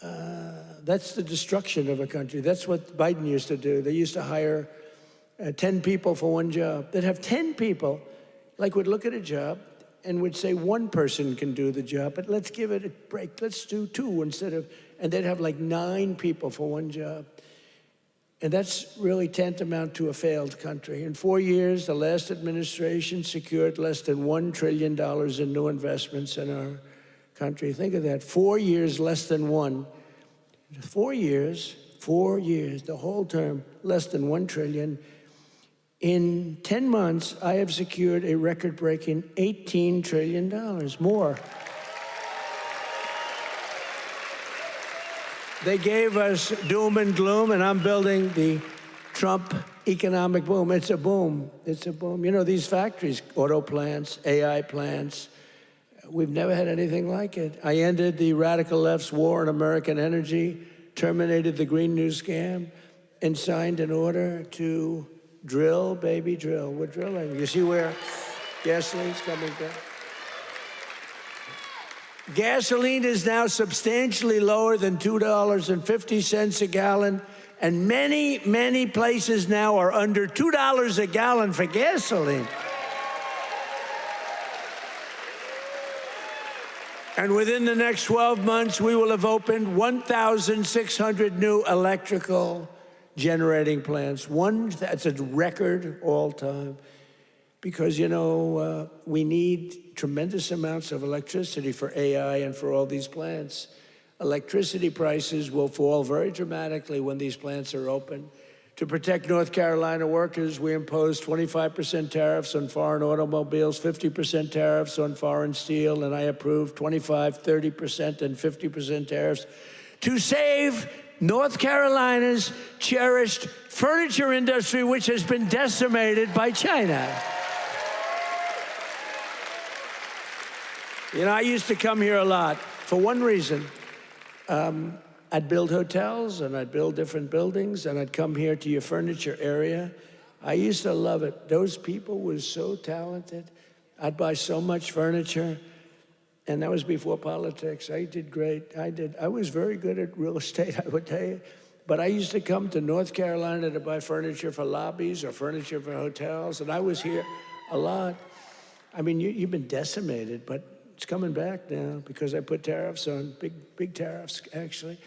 That's the destruction of a country. That's what Biden used to do. They used to hire 10 people for one job. They'd have 10 people, like would look at a job and would say one person can do the job, but let's give it a break. Let's do 2 instead of, and they'd have like 9 people for one job. And that's really tantamount to a failed country. In 4 years, the last administration secured less than $1 trillion in new investments in our country. Think of that, 4 years, less than 1. 4 years, the whole term, less than $1 trillion. In 10 months, I have secured a record-breaking $18 trillion more. They gave us doom and gloom, and I'm building the Trump economic boom. It's a boom. It's a boom. You know, these factories, auto plants, AI plants, we've never had anything like it. I ended the radical left's war on American energy, terminated the Green New scam, and signed an order to drill, baby, drill. We're drilling. You see where gasoline's coming down? Gasoline is now substantially lower than $2.50 a gallon, and many, many places now are under $2 a gallon for gasoline. And within the next 12 months, we will have opened 1,600 new electrical generating plants. That's a record all time. Because, you know, we need tremendous amounts of electricity for AI and for all these plants. Electricity prices will fall very dramatically when these plants are open. To protect North Carolina workers, we imposed 25% tariffs on foreign automobiles, 50% tariffs on foreign steel, and I approved 25%, 30%, and 50% tariffs to save North Carolina's cherished furniture industry, which has been decimated by China. You know, I used to come here a lot for one reason. I'd build hotels, and I'd build different buildings, and I'd come here to your furniture area. I used to love it. Those people were so talented. I'd buy so much furniture, and that was before politics. I did great. I was very good at real estate, I would tell you. But I used to come to North Carolina to buy furniture for lobbies or furniture for hotels, and I was here a lot. I mean, you've been decimated, but it's coming back now because I put tariffs on, big tariffs, actually.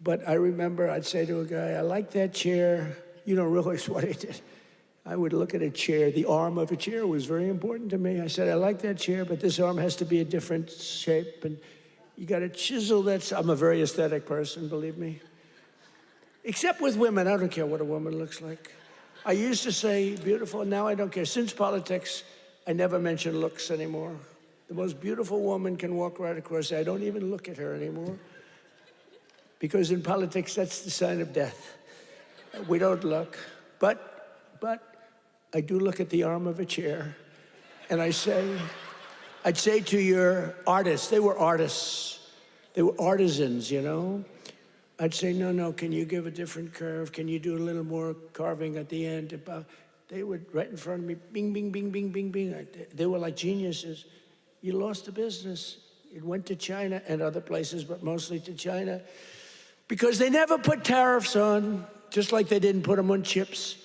But I remember I'd say to a guy, I like that chair. You don't realize what he did. I would look at a chair. The arm of a chair was very important to me. I said, I like that chair, but this arm has to be a different shape. And you got to chisel that. I'm a very aesthetic person, believe me. Except with women. I don't care what a woman looks like. I used to say beautiful, and now I don't care. Since politics, I never mention looks anymore. The most beautiful woman can walk right across. I don't even look at her anymore. Because in politics, that's the sign of death. We don't look. But I do look at the arm of a chair. And I'd say to your artists, they were artists. They were artisans, you know? I'd say, no, can you give a different curve? Can you do a little more carving at the end? They would, right in front of me, bing, bing, bing, bing, bing, bing. They were like geniuses. You lost the business. It went to China and other places, but mostly to China. Because they never put tariffs on, just like they didn't put them on chips,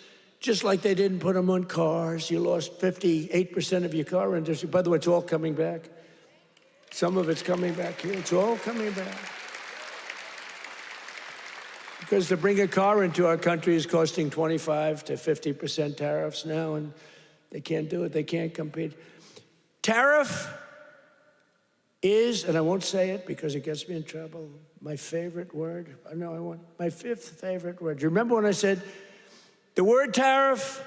just like they didn't put them on cars. You lost 58% of your car industry. By the way, it's all coming back. Some of it's coming back here. It's all coming back. Because to bring a car into our country is costing 25 to 50% tariffs now, and they can't do it. They can't compete. Tariff is, and I won't say it because it gets me in trouble, my favorite word. I know I want my 5th favorite word. Do you remember when I said the word tariff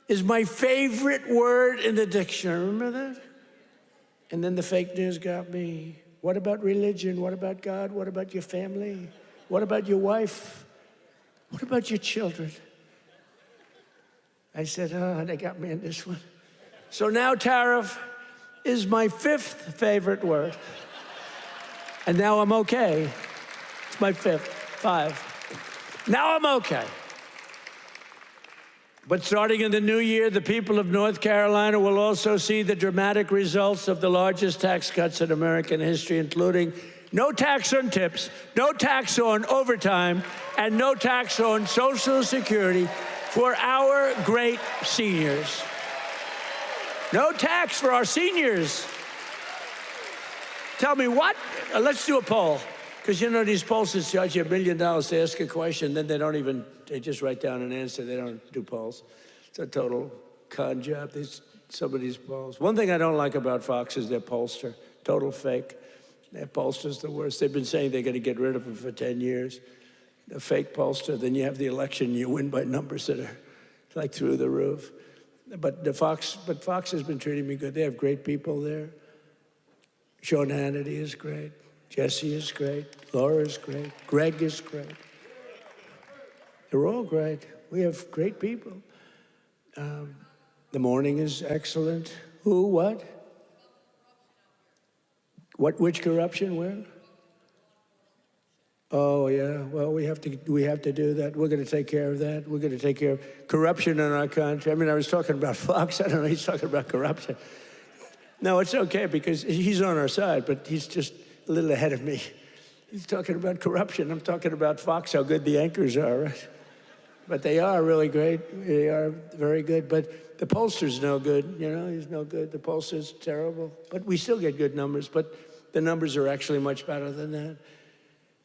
is my favorite word in the dictionary? Remember that? And then the fake news got me. What about religion? What about God? What about your family? What about your wife? What about your children? I said, oh, they got me in this one. So now tariff is my 5th favorite word. And now I'm okay. It's my 5th. 5. Now I'm okay. But starting in the new year, the people of North Carolina will also see the dramatic results of the largest tax cuts in American history, including no tax on tips, no tax on overtime, and no tax on Social Security for our great seniors. No tax for our seniors. Tell me what? Let's do a poll. Because you know these pollsters charge you $1 million to ask a question, then they just write down an answer. They don't do polls. It's a total con job, some of these polls. One thing I don't like about Fox is their pollster. Total fake. Their pollster's the worst. They've been saying they're going to get rid of them for 10 years. A fake pollster, then you have the election, you win by numbers that are like through the roof. But Fox has been treating me good. They have great people there. Sean Hannity is great. Jesse is great. Laura is great. Greg is great. They're all great. We have great people. The morning is excellent. Who, what? Which corruption, where? Oh, yeah, well, we have to do that. We're going to take care of that. We're going to take care of corruption in our country. I mean, I was talking about Fox. I don't know, he's talking about corruption. No, it's okay because he's on our side, but he's just a little ahead of me. He's talking about corruption. I'm talking about Fox, how good the anchors are, right? But they are really great. They are very good. But the pollster's no good, you know, he's no good. The pollster's terrible. But we still get good numbers, but the numbers are actually much better than that.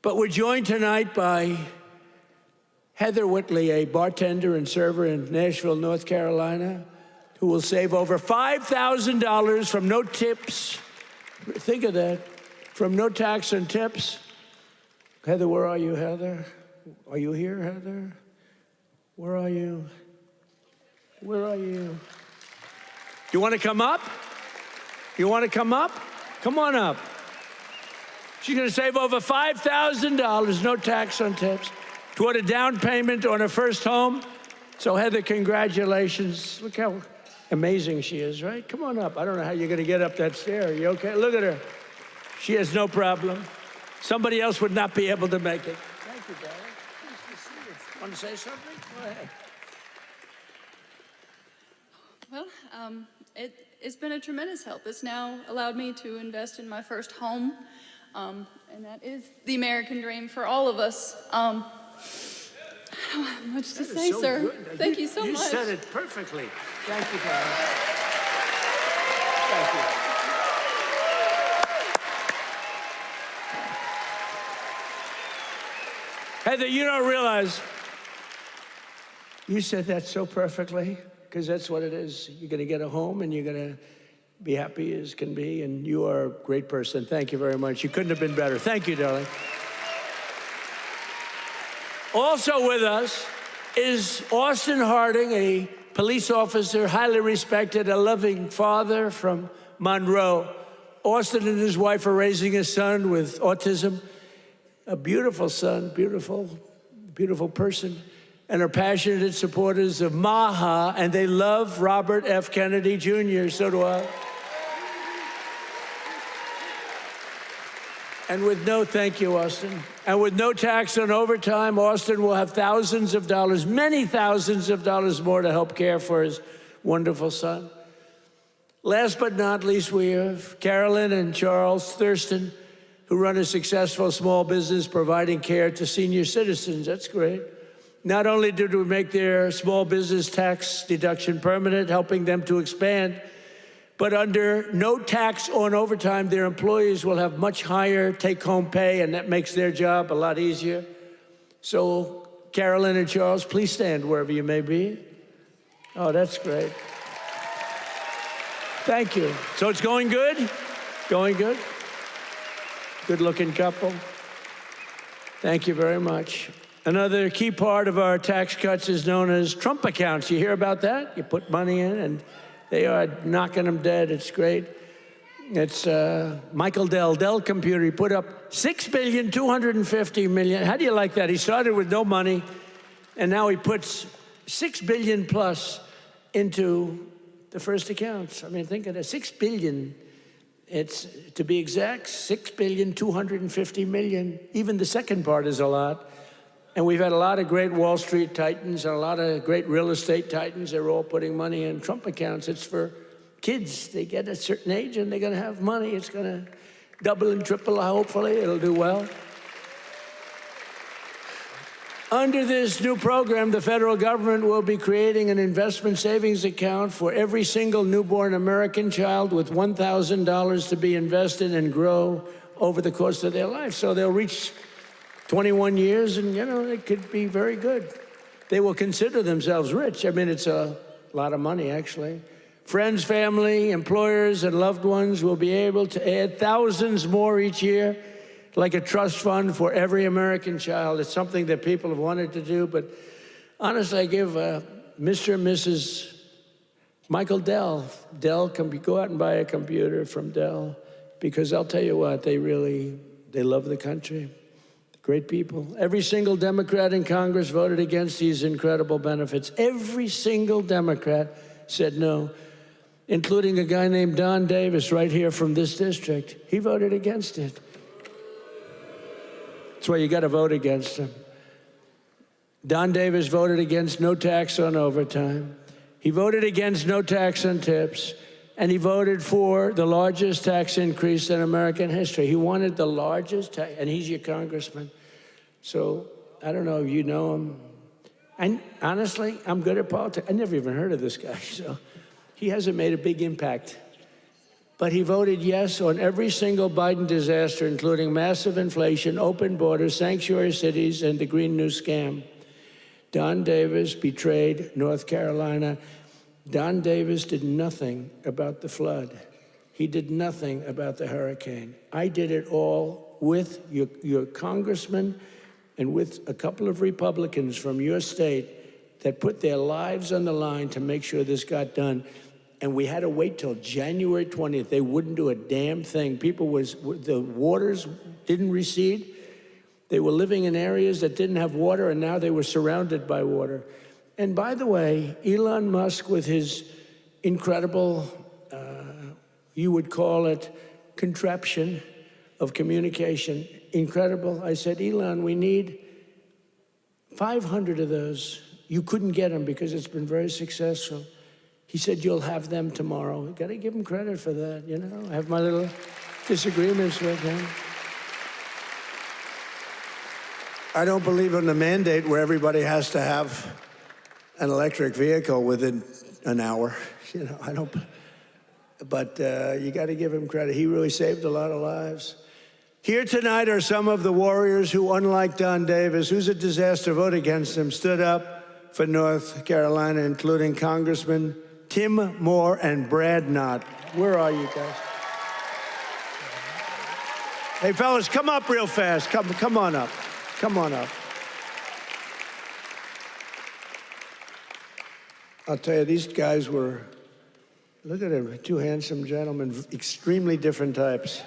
But we're joined tonight by Heather Whitley, a bartender and server in Nashville, North Carolina, who will save over $5,000 from no tips. Think of that, from no tax on tips. Heather, where are you, Heather? Are you here, Heather? Where are you? Where are you? You want to come up? You want to come up? Come on up. She's going to save over $5,000, no tax on tips, toward a down payment on her first home. So, Heather, congratulations. Look how amazing she is, right? Come on up. I don't know how you're going to get up that stair. Are you okay? Look at her. She has no problem. Somebody else would not be able to make it. Thank you, darling. Nice to see you. Want to say something? Go ahead. Well, it's been a tremendous help. It's now allowed me to invest in my first home, and that is the American dream for all of us. I don't have much to say, so sir. Good. Thank you so much. You said it perfectly. Thank you, darling. Thank you. Heather, you don't realize you said that so perfectly, because that's what it is. You're going to get a home, and you're going to be happy as can be, and you are a great person. Thank you very much. You couldn't have been better. Thank you, darling. Also with us is Austin Harding, a police officer, highly respected, a loving father from Monroe. Austin and his wife are raising a son with autism, a beautiful son, beautiful, beautiful person, and are passionate supporters of MAHA, and they love Robert F. Kennedy Jr., so do I. And with no, thank you, Austin. And with no tax on overtime, Austin will have thousands of dollars, many thousands of dollars more to help care for his wonderful son. Last but not least, we have Carolyn and Charles Thurston, who run a successful small business providing care to senior citizens. That's great. Not only did we make their small business tax deduction permanent, helping them to expand, but under no tax on overtime, their employees will have much higher take-home pay, and that makes their job a lot easier. So, Carolyn and Charles, please stand wherever you may be. Oh, that's great. Thank you. So it's going good? Going good? Good-looking couple. Thank you very much. Another key part of our tax cuts is known as Trump accounts. You hear about that? You put money in, and they are knocking them dead. It's great. It's Michael Dell Computer. He put up $6.25 billion. How do you like that? He started with no money, and now he puts $6 billion plus into the first accounts. I mean, think of that, $6 billion. It's, to be exact, $6.25 billion. Even the second part is a lot. And we've had a lot of great Wall Street titans and a lot of great real estate titans. They're all putting money in Trump accounts. It's for kids. They get a certain age and they're going to have money. It's going to double and triple, hopefully. It'll do well. Under this new program, the federal government will be creating an investment savings account for every single newborn American child with $1,000 to be invested and grow over the course of their life. So they'll reach 21 years and, you know, it could be very good. They will consider themselves rich. I mean, it's a lot of money, actually. Friends, family, employers, and loved ones will be able to add thousands more each year, like a trust fund for every American child. It's something that people have wanted to do, but honestly, I give Mr. and Mrs. Michael Dell. Dell, go out and buy a computer from Dell, because I'll tell you what, they love the country. Great people. Every single Democrat in Congress voted against these incredible benefits. Every single Democrat said no, including a guy named Don Davis right here from this district. He voted against it. That's why you got to vote against him. Don Davis voted against no tax on overtime. He voted against no tax on tips. And he voted for the largest tax increase in American history. He wanted the largest tax, and he's your congressman. So I don't know if you know him. And honestly, I'm good at politics. I never even heard of this guy, so he hasn't made a big impact. But he voted yes on every single Biden disaster, including massive inflation, open borders, sanctuary cities, and the Green New Scam. Don Davis betrayed North Carolina. Don Davis did nothing about the flood. He did nothing about the hurricane. I did it all with your congressman and with a couple of Republicans from your state that put their lives on the line to make sure this got done. And we had to wait till January 20th. They wouldn't do a damn thing. The waters didn't recede. They were living in areas that didn't have water, and now they were surrounded by water. And by the way, Elon Musk, with his incredible, you would call it contraption of communication, incredible. I said, Elon, we need 500 of those. You couldn't get them because it's been very successful. He said, you'll have them tomorrow. You got to give him credit for that, you know. I have my little disagreements with him. I don't believe in the mandate where everybody has to have an electric vehicle within an hour. You know, I don't, but you got to give him credit. He really saved a lot of lives. Here tonight are some of the warriors who, unlike Don Davis, who's a disaster, vote against him, stood up for North Carolina, including Congressman Tim Moore and Brad Knott. Where are you guys? Hey, fellas, come up real fast. Come on up. Come on up. I'll tell you, these guys were, look at them, two handsome gentlemen, extremely different types.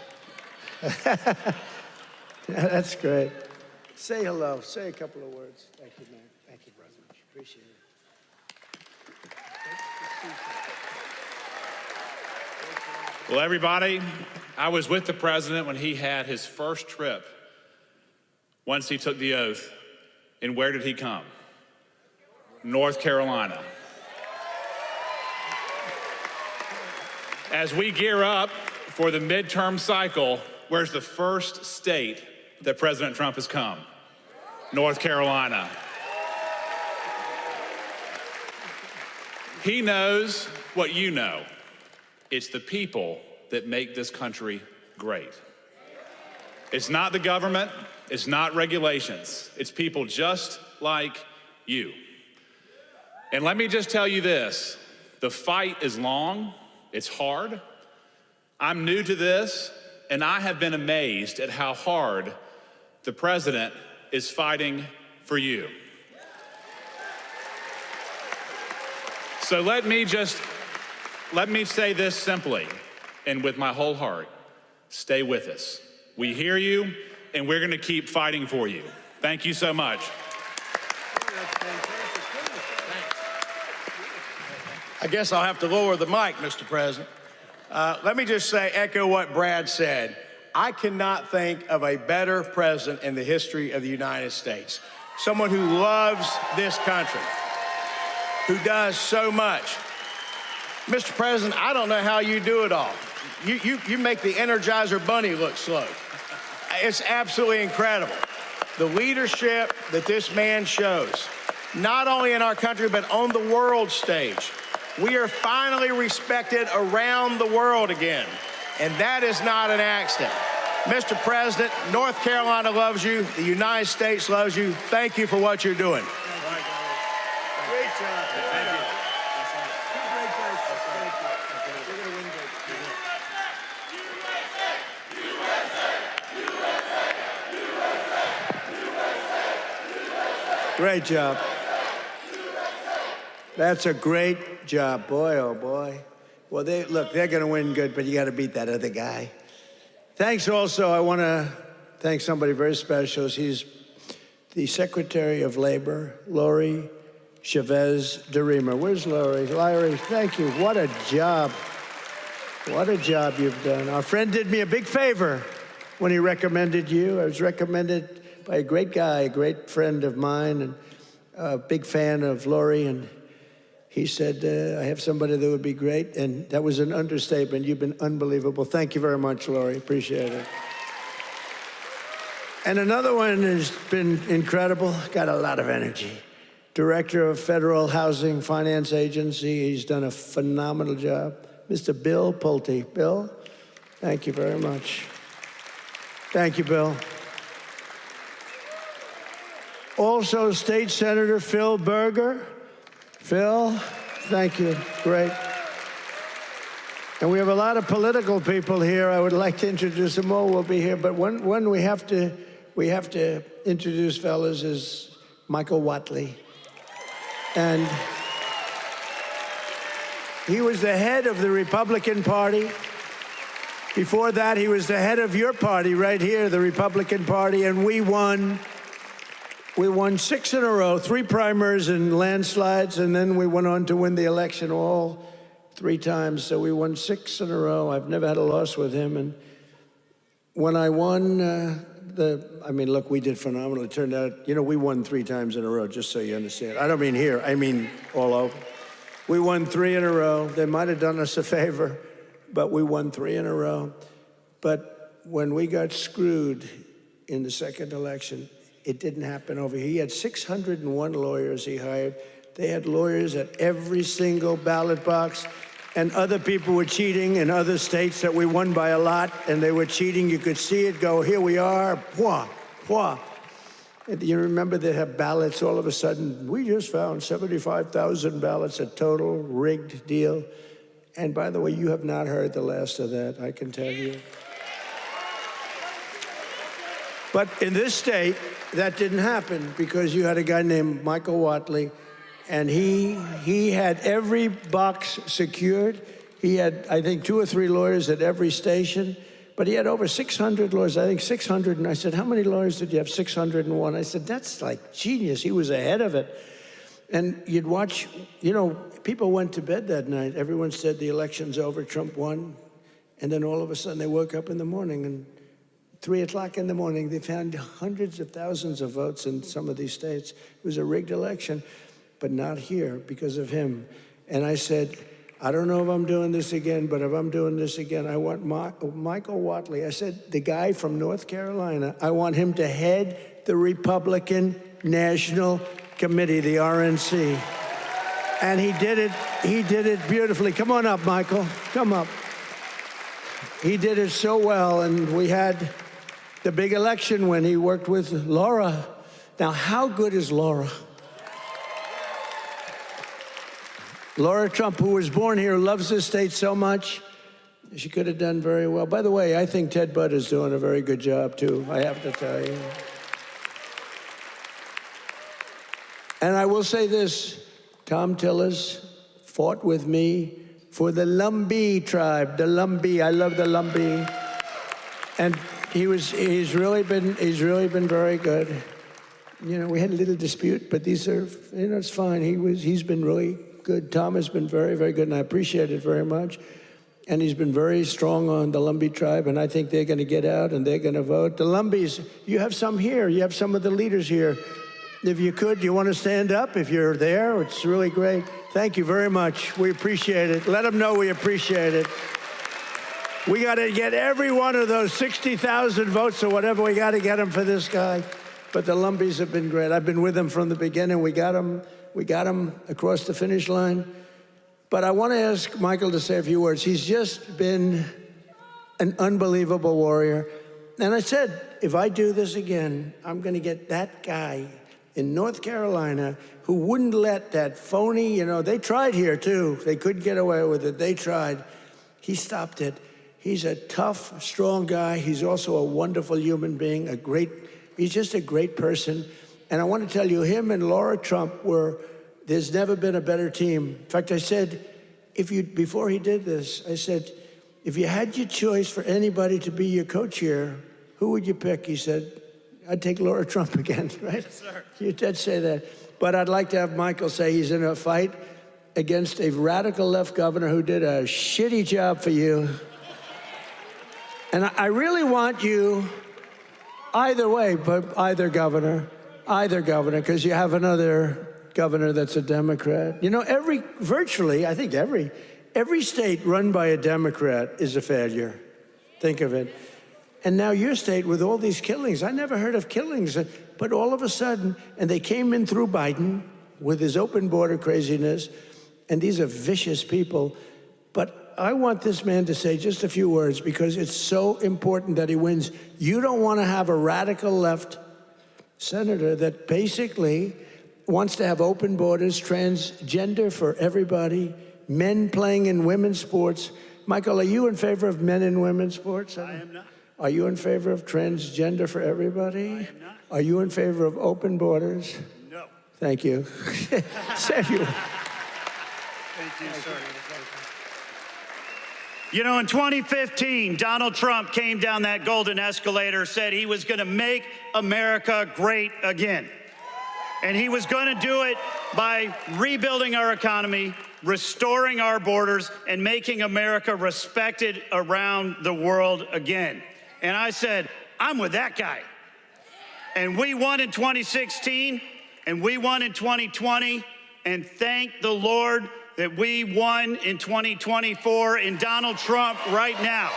That's great. Say hello. Say a couple of words. Thank you, man. Thank you, brother. Appreciate it. Well, everybody, I was with the president when he had his first trip once he took the oath. And where did he come? North Carolina. As we gear up for the midterm cycle, where's the first state that President Trump has come? North Carolina. He knows what you know. It's the people that make this country great. It's not the government, it's not regulations, it's people just like you. And let me just tell you this, the fight is long, it's hard. I'm new to this, and I have been amazed at how hard the president is fighting for you. So let me say this simply, and with my whole heart, stay with us. We hear you, and we're going to keep fighting for you. Thank you so much. I guess I'll have to lower the mic, Mr. President. Let me just say, echo what Brad said. I cannot think of a better president in the history of the United States. Someone who loves this country, who does so much. Mr. President, I don't know how you do it all. You make the Energizer Bunny look slow. It's absolutely incredible. The leadership that this man shows, not only in our country, but on the world stage. We are finally respected around the world again, and that is not an accident. Mr. President, North Carolina loves you. The United States loves you. Thank you for what you're doing. Great job. Thank you. Great guys. Thank you. You're going to win big. Great job. That's a great job. Boy, oh boy. Well, they're going to win good, but you got to beat that other guy. Thanks also. I want to thank somebody very special. He's the Secretary of Labor, Lori Chavez DeRemer. Where's Lori? Lori, thank you. What a job. What a job you've done. Our friend did me a big favor when he recommended you. I was recommended by a great guy, a great friend of mine, and a big fan of Lori, and he said, I have somebody that would be great, and that was an understatement. You've been unbelievable. Thank you very much, Lori. Appreciate it. And another one has been incredible, got a lot of energy. Director of Federal Housing Finance Agency. He's done a phenomenal job. Mr. Bill Pulte. Bill, thank you very much. Thank you, Bill. Also, State Senator Phil Berger. Phil, thank you. Great. And we have a lot of political people here. I would like to introduce them all. We'll be here. But one we have to introduce, fellas, is Michael Whatley. And he was the head of the Republican Party. Before that, he was the head of your party right here, the Republican Party, and we won 6 in a row, 3 primaries and landslides, and then we went on to win the election all 3 times. So we won 6 in a row. I've never had a loss with him. And when I won look, we did phenomenal. It turned out, we won 3 times in a row, just so you understand. I don't mean here, I mean all over. We won 3 in a row. They might have done us a favor, but we won 3 in a row. But when we got screwed in the second election, it didn't happen over here. He had 601 lawyers he hired. They had lawyers at every single ballot box, and other people were cheating in other states that we won by a lot, and they were cheating. You could see it go, here we are, pwah, pwah. And you remember they have ballots all of a sudden. We just found 75,000 ballots, a total rigged deal. And by the way, you have not heard the last of that, I can tell you. But in this state, that didn't happen because you had a guy named Michael Whatley, and he had every box secured. He had, I think, 2 or 3 lawyers at every station, but he had over 600 lawyers, I think 600. And I said, how many lawyers did you have? 601. I said, that's like genius. He was ahead of it. And you'd watch, people went to bed that night. Everyone said the election's over, Trump won. And then all of a sudden they woke up in the morning, and 3 o'clock in the morning, they found hundreds of thousands of votes in some of these states. It was a rigged election, but not here because of him. And I said, I don't know if I'm doing this again, but if I'm doing this again, I want Michael Whatley. I said, the guy from North Carolina, I want him to head the Republican National Committee, the RNC. And he did it beautifully. Come on up, Michael, come up. He did it so well, and we had the big election when he worked with Laura. Now, how good is Laura? Laura Trump, who was born here, loves this state so much. She could have done very well. By the way, I think Ted Budd is doing a very good job, too, I have to tell you. And I will say this, Tom Tillis fought with me for the Lumbee tribe, the Lumbee. I love the Lumbee. And he's really been very good. We had a little dispute, but these are, it's fine. He's been really good. Tom has been very, very good, and I appreciate it very much. And he's been very strong on the Lumbee tribe, and I think they're going to get out and they're going to vote. The Lumbees, you have some here. You have some of the leaders here. If you could, you want to stand up if you're there? It's really great. Thank you very much. We appreciate it. Let them know we appreciate it. We got to get every one of those 60,000 votes or whatever. We got to get them for this guy. But the Lumbies have been great. I've been with them from the beginning. We got them across the finish line. But I want to ask Michael to say a few words. He's just been an unbelievable warrior. And I said, if I do this again, I'm going to get that guy in North Carolina who wouldn't let that phony, they tried here too. They couldn't get away with it. They tried. He stopped it. He's a tough, strong guy. He's also a wonderful human being, he's just a great person. And I want to tell you, him and Laura Trump there's never been a better team. In fact, I said, before he did this, I said, if you had your choice for anybody to be your co-chair, who would you pick? He said, I'd take Laura Trump again, right? Yes, sir. You did say that. But I'd like to have Michael say he's in a fight against a radical left governor who did a shitty job for you. And I really want you, either way, but either governor, because you have another governor that's a Democrat. Virtually, I think every state run by a Democrat is a failure. Think of it. And now your state with all these killings, I never heard of killings, but all of a sudden, and they came in through Biden with his open border craziness, and these are vicious people. But I want this man to say just a few words because it's so important that he wins. You don't want to have a radical left senator that basically wants to have open borders, transgender for everybody, men playing in women's sports. Michael, are you in favor of men in women's sports? I am not. Are you in favor of transgender for everybody? I am not. Are you in favor of open borders? No. Thank you. Say you. Thank you, sir. In 2015, Donald Trump came down that golden escalator, said he was going to make America great again. And he was going to do it by rebuilding our economy, restoring our borders, and making America respected around the world again. And I said, I'm with that guy. And we won in 2016, and we won in 2020, and thank the Lord that we won in 2024, and Donald Trump right now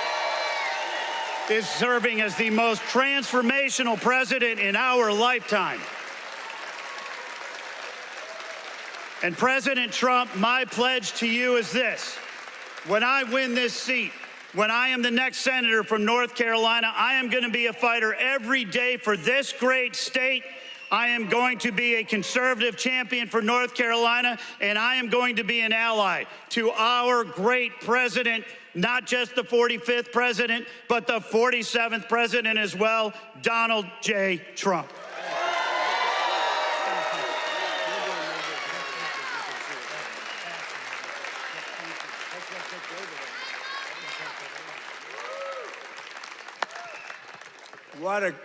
is serving as the most transformational president in our lifetime. And President Trump, my pledge to you is this. When I win this seat, when I am the next senator from North Carolina, I am going to be a fighter every day for this great state. I am going to be a conservative champion for North Carolina, and I am going to be an ally to our great president, not just the 45th president, but the 47th president as well, Donald J. Trump.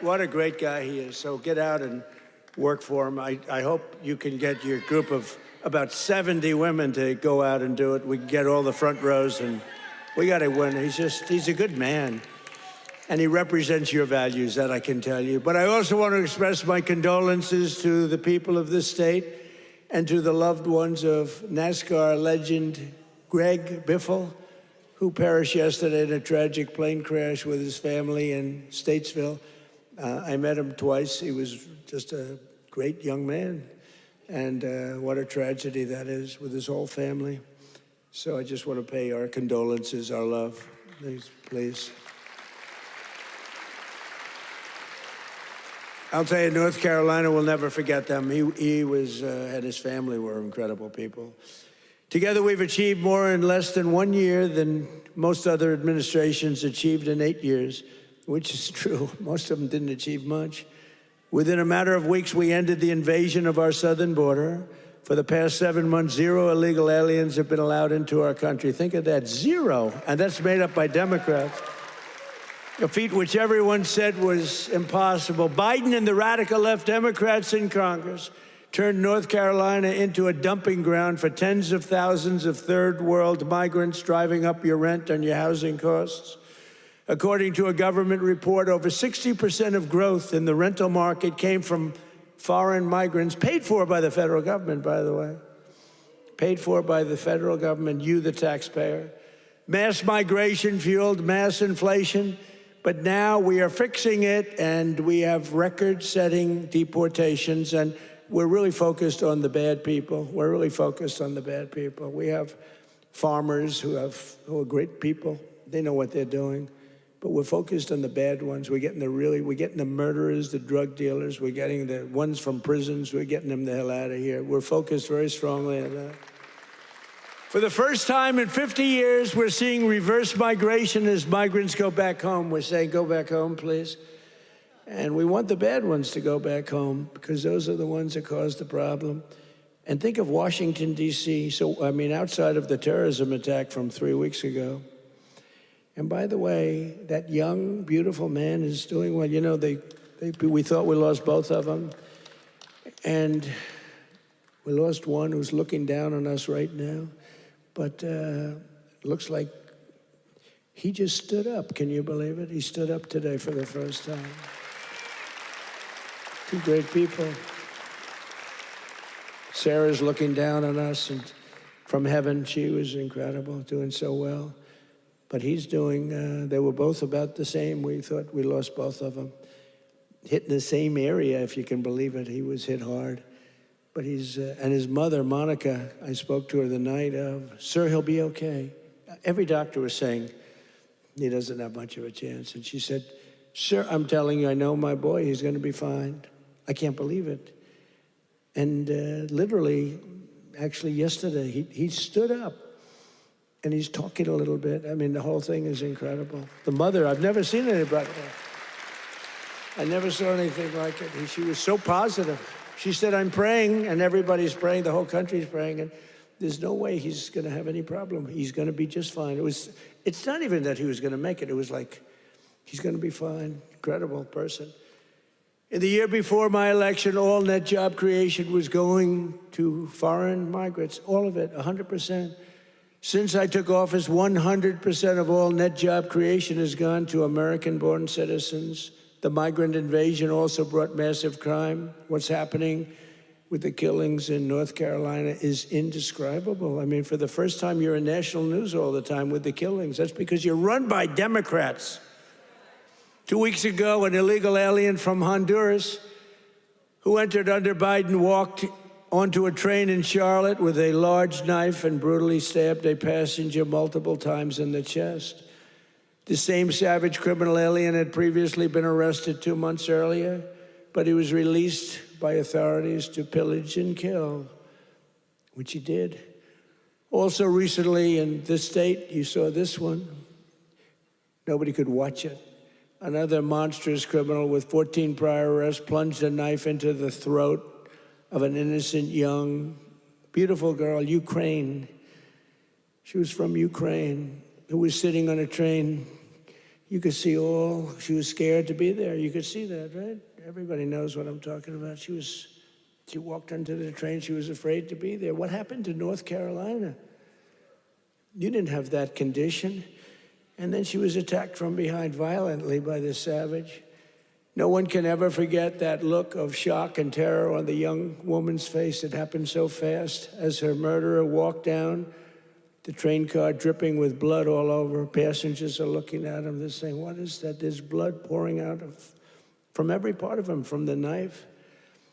What a great guy he is. So get out and work for him. I hope you can get your group of about 70 women to go out and do it. We can get all the front rows, and we got to win. He's a good man, and he represents your values, that I can tell you. But I also want to express my condolences to the people of this state and to the loved ones of NASCAR legend Greg Biffle, who perished yesterday in a tragic plane crash with his family in Statesville. I met him twice. He was just a great young man. And what a tragedy that is with his whole family. So I just want to pay our condolences, our love. Please. I'll tell you, North Carolina will never forget them. He was, and his family were incredible people. Together, we've achieved more in less than 1 year than most other administrations achieved in 8 years, which is true. Most of them didn't achieve much. Within a matter of weeks, we ended the invasion of our southern border. For the past 7 months, 0 illegal aliens have been allowed into our country. Think of that, 0. And that's made up by Democrats. A feat which everyone said was impossible. Biden and the radical left Democrats in Congress turned North Carolina into a dumping ground for tens of thousands of third world migrants, driving up your rent and your housing costs. According to a government report, over 60% of growth in the rental market came from foreign migrants, paid for by the federal government, by the way. Paid for by the federal government, you, the taxpayer. Mass migration fueled mass inflation, but now we are fixing it, and we have record-setting deportations, and we're really focused on the bad people. We're really focused on the bad people. We have farmers who are great people. They know what they're doing, but we're focused on the bad ones. We're getting the murderers, the drug dealers. We're getting the ones from prisons. We're getting them the hell out of here. We're focused very strongly on that. For the first time in 50 years, we're seeing reverse migration as migrants go back home. We're saying, go back home, please. And we want the bad ones to go back home, because those are the ones that caused the problem. And think of Washington, D.C. So, I mean, outside of the terrorism attack from 3 weeks ago. And by the way, that young, beautiful man is doing well. You know, we thought we lost both of them. And we lost one who's looking down on us right now. But looks like he just stood up. Can you believe it? He stood up today for the first time. Two great people. Sarah's looking down on us, and from heaven, she was incredible, doing so well. But he's doing, they were both about the same. We thought we lost both of them. Hit in the same area, if you can believe it. He was hit hard. But and his mother, Monica, I spoke to her the night of, sir, he'll be okay. Every doctor was saying he doesn't have much of a chance. And she said, sir, I'm telling you, I know my boy, he's going to be fine. I can't believe it. And literally, actually yesterday, he stood up and he's talking a little bit. I mean, the whole thing is incredible. The mother, I've never seen anybody. I never saw anything like it. She was so positive. She said, I'm praying, and everybody's praying, the whole country's praying, and there's no way he's going to have any problem. He's going to be just fine. It's not even that he was going to make it. It was like, he's going to be fine. Incredible person. In the year before my election, all net job creation was going to foreign migrants, all of it, 100%. Since I took office, 100% of all net job creation has gone to American-born citizens. The migrant invasion also brought massive crime. What's happening with the killings in North Carolina is indescribable. I mean, for the first time, you're in national news all the time with the killings. That's because you're run by Democrats. 2 weeks ago, an illegal alien from Honduras who entered under Biden walked onto a train in Charlotte with a large knife and brutally stabbed a passenger multiple times in the chest. The same savage criminal alien had previously been arrested 2 months earlier, but he was released by authorities to pillage and kill, which he did. Also recently in this state, you saw this one. Nobody could watch it. Another monstrous criminal with 14 prior arrests plunged a knife into the throat of an innocent young, beautiful girl, Ukraine. She was from Ukraine, who was sitting on a train. You could see she was scared to be there. You could see that, right? Everybody knows what I'm talking about. She walked onto the train. She was afraid to be there. What happened to North Carolina? You didn't have that condition. And then she was attacked from behind violently by this savage. No one can ever forget that look of shock and terror on the young woman's face. It happened so fast as her murderer walked down the train car, dripping with blood all over. Passengers are looking at him. They're saying, what is that? There's blood pouring out from every part of him, from the knife.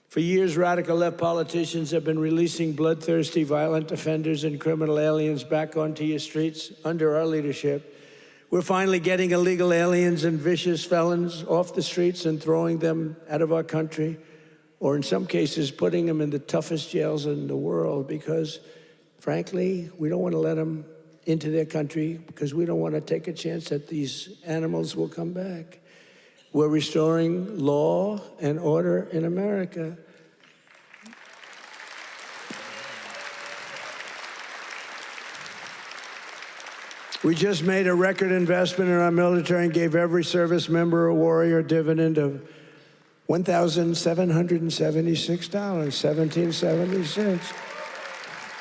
For years, radical left politicians have been releasing bloodthirsty, violent offenders and criminal aliens back onto your streets under our leadership. We're finally getting illegal aliens and vicious felons off the streets and throwing them out of our country, or in some cases, putting them in the toughest jails in the world, because frankly, we don't want to let them into their country because we don't want to take a chance that these animals will come back. We're restoring law and order in America. We just made a record investment in our military and gave every service member a warrior dividend of $1,776, 1776.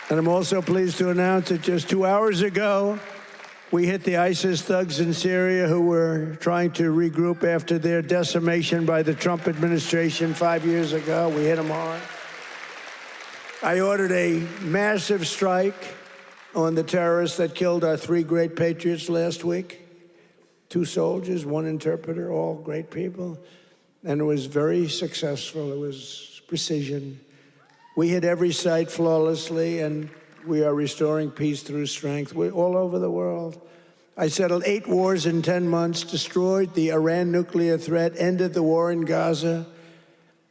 And I'm also pleased to announce that just 2 hours ago, we hit the ISIS thugs in Syria who were trying to regroup after their decimation by the Trump administration 5 years ago. We hit them hard. I ordered a massive strike on the terrorists that killed our 3 great patriots last week. 2 soldiers, 1 interpreter, all great people. And it was very successful. It was precision. We hit every site flawlessly, and we are restoring peace through strength. We're all over the world. I settled 8 wars in 10 months, destroyed the Iran nuclear threat, ended the war in Gaza,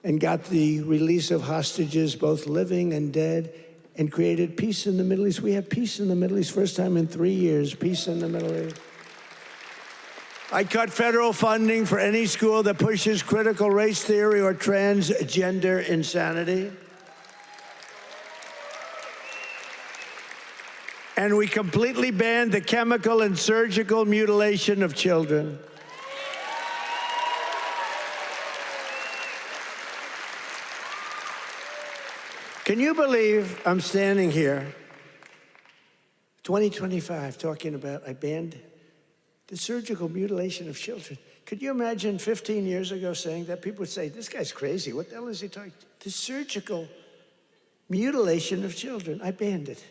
and got the release of hostages, both living and dead, and created peace in the Middle East. We have peace in the Middle East, first time in 3 years, peace in the Middle East. I cut federal funding for any school that pushes critical race theory or transgender insanity. And we completely banned the chemical and surgical mutilation of children. Can you believe I'm standing here, 2025, talking about I banned the surgical mutilation of children? Could you imagine 15 years ago saying that? People would say, this guy's crazy. What the hell is he talking? The surgical mutilation of children. I banned it.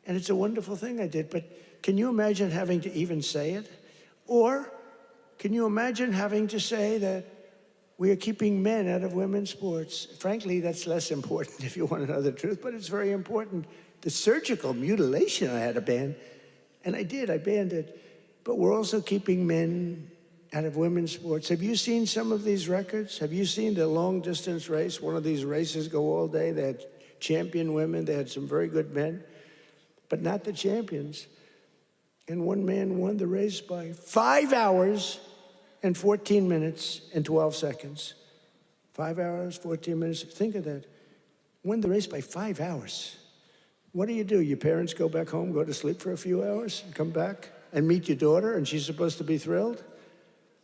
And it's a wonderful thing I did. But can you imagine having to even say it? Or can you imagine having to say that we are keeping men out of women's sports? Frankly, that's less important if you want to know the truth, but it's very important. The surgical mutilation I had to ban, and I did, I banned it. But we're also keeping men out of women's sports. Have you seen some of these records? Have you seen the long distance race? One of these races go all day. They had champion women, they had some very good men, but not the champions. And one man won the race by 5 hours and 14 minutes and 12 seconds. 5 hours, 14 minutes. Think of that. Won the race by 5 hours. What do? Your parents go back home, go to sleep for a few hours, and come back and meet your daughter, and she's supposed to be thrilled?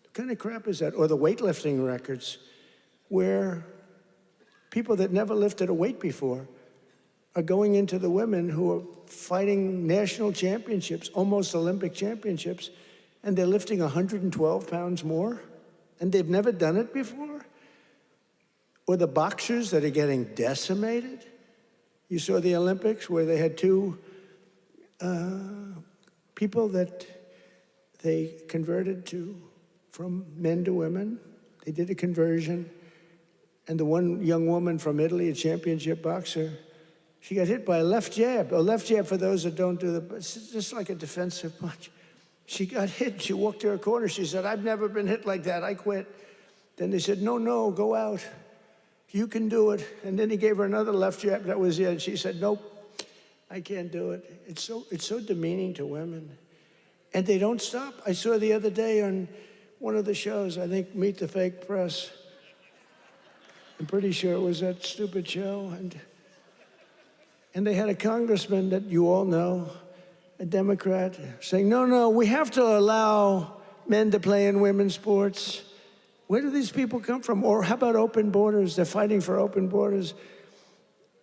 What kind of crap is that? Or the weightlifting records, where people that never lifted a weight before are going into the women who are fighting national championships, almost Olympic championships, and they're lifting 112 pounds more, and they've never done it before? Or the boxers that are getting decimated? You saw the Olympics where they had 2 people that they converted from men to women. They did a conversion. And the one young woman from Italy, a championship boxer, she got hit by a left jab. A left jab, for those that don't do it's just like a defensive punch. She got hit. She walked to her corner. She said, I've never been hit like that. I quit. Then they said, no, go out. You can do it. And then he gave her another left jab. That was it. She said, nope, I can't do it. It's so demeaning to women. And they don't stop. I saw the other day on one of the shows, I think Meet the Fake Press. I'm pretty sure it was that stupid show. And they had a congressman that you all know, a Democrat, saying, no, we have to allow men to play in women's sports. Where do these people come from? Or how about open borders? They're fighting for open borders.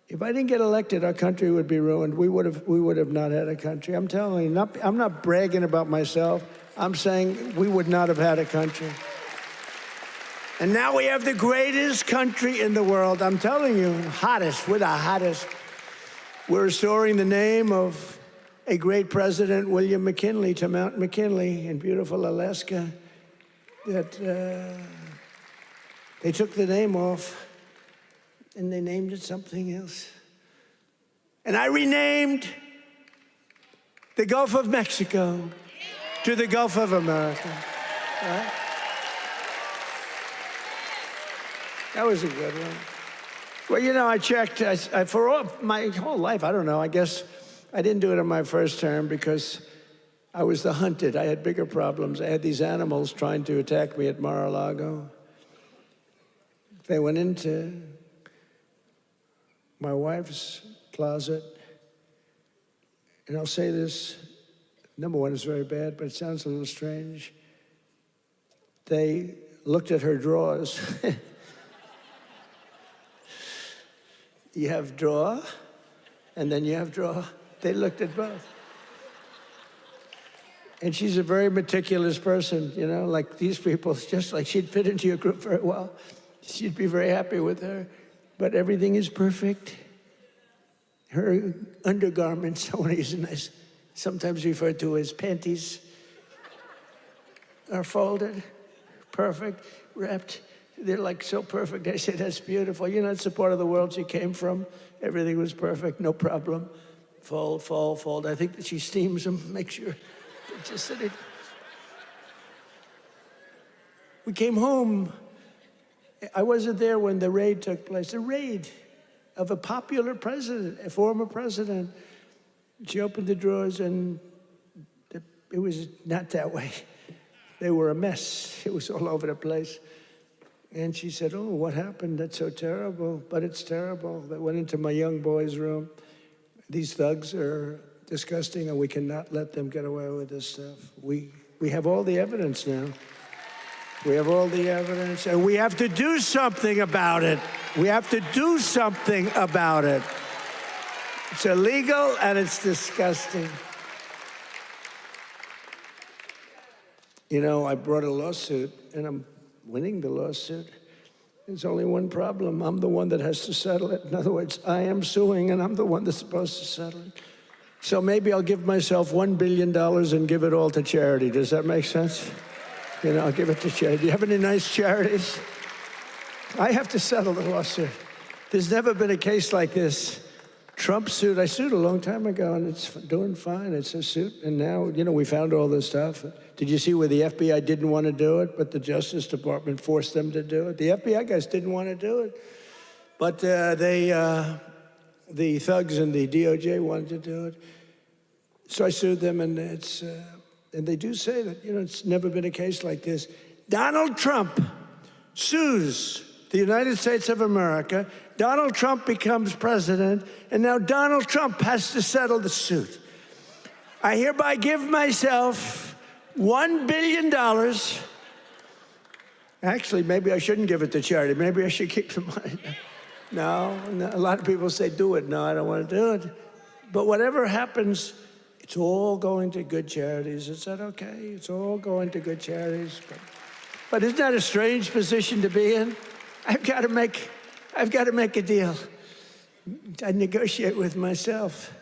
If I didn't get elected, our country would be ruined. We would have not had a country. I'm telling you, I'm not bragging about myself. I'm saying we would not have had a country. And now we have the greatest country in the world. I'm telling you, hottest. We're the hottest. We're restoring the name of a great president, William McKinley, to Mount McKinley in beautiful Alaska. That they took the name off and they named it something else. And I renamed the Gulf of Mexico to the Gulf of America. Right? That was a good one. Well, you know, I checked for my whole life. I don't know. I guess I didn't do it in my first term because I was the hunted. I had bigger problems. I had these animals trying to attack me at Mar-a-Lago. They went into my wife's closet. And I'll say this, number one, it's very bad, but it sounds a little strange. They looked at her drawers. You have drawer, and then you have drawer. They looked at both. And she's a very meticulous person, you know, like these people, just like she'd fit into your group very well. She'd be very happy with her, but everything is perfect. Her undergarments, I want to use a nice sometimes referred to as panties, are folded, perfect, wrapped. They're like so perfect. I say, that's beautiful. You know, it's the part of the world she came from. Everything was perfect, no problem. Fold, fold, fold. I think that she steams them, make sure. Just that it. We came home. I wasn't there when the raid took place. The raid of a popular president, a former president. She opened the drawers and it was not that way. They were a mess. It was all over the place. And she said, oh, what happened? That's so terrible, but it's terrible. They went into my young boy's room. These thugs are disgusting and we cannot let them get away with this stuff. We have all the evidence now. We have all the evidence and we have to do something about it. We have to do something about it. It's illegal and it's disgusting. You know, I brought a lawsuit and I'm winning the lawsuit. There's only one problem. I'm the one that has to settle it. In other words, I am suing and I'm the one that's supposed to settle it. So maybe I'll give myself $1 billion and give it all to charity. Does that make sense? You know, I'll give it to charity. Do you have any nice charities? I have to settle the lawsuit. There's never been a case like this. Trump suit, I sued a long time ago and it's doing fine. It's a suit. And now, you know, we found all this stuff. Did you see where the FBI didn't want to do it, but the Justice Department forced them to do it? The FBI guys didn't want to do it, but the thugs and the DOJ wanted to do it. So I sued them and and they do say that, you know, it's never been a case like this. Donald Trump sues the United States of America. Donald Trump becomes president, and now Donald Trump has to settle the suit. I hereby give myself $1 billion. Actually, maybe I shouldn't give it to charity. Maybe I should keep the money. No, a lot of people say, do it. No, I don't want to do it. But whatever happens, it's all going to good charities. Is that okay? It's all going to good charities. But isn't that a strange position to be in? I've got to make a deal. I negotiate with myself.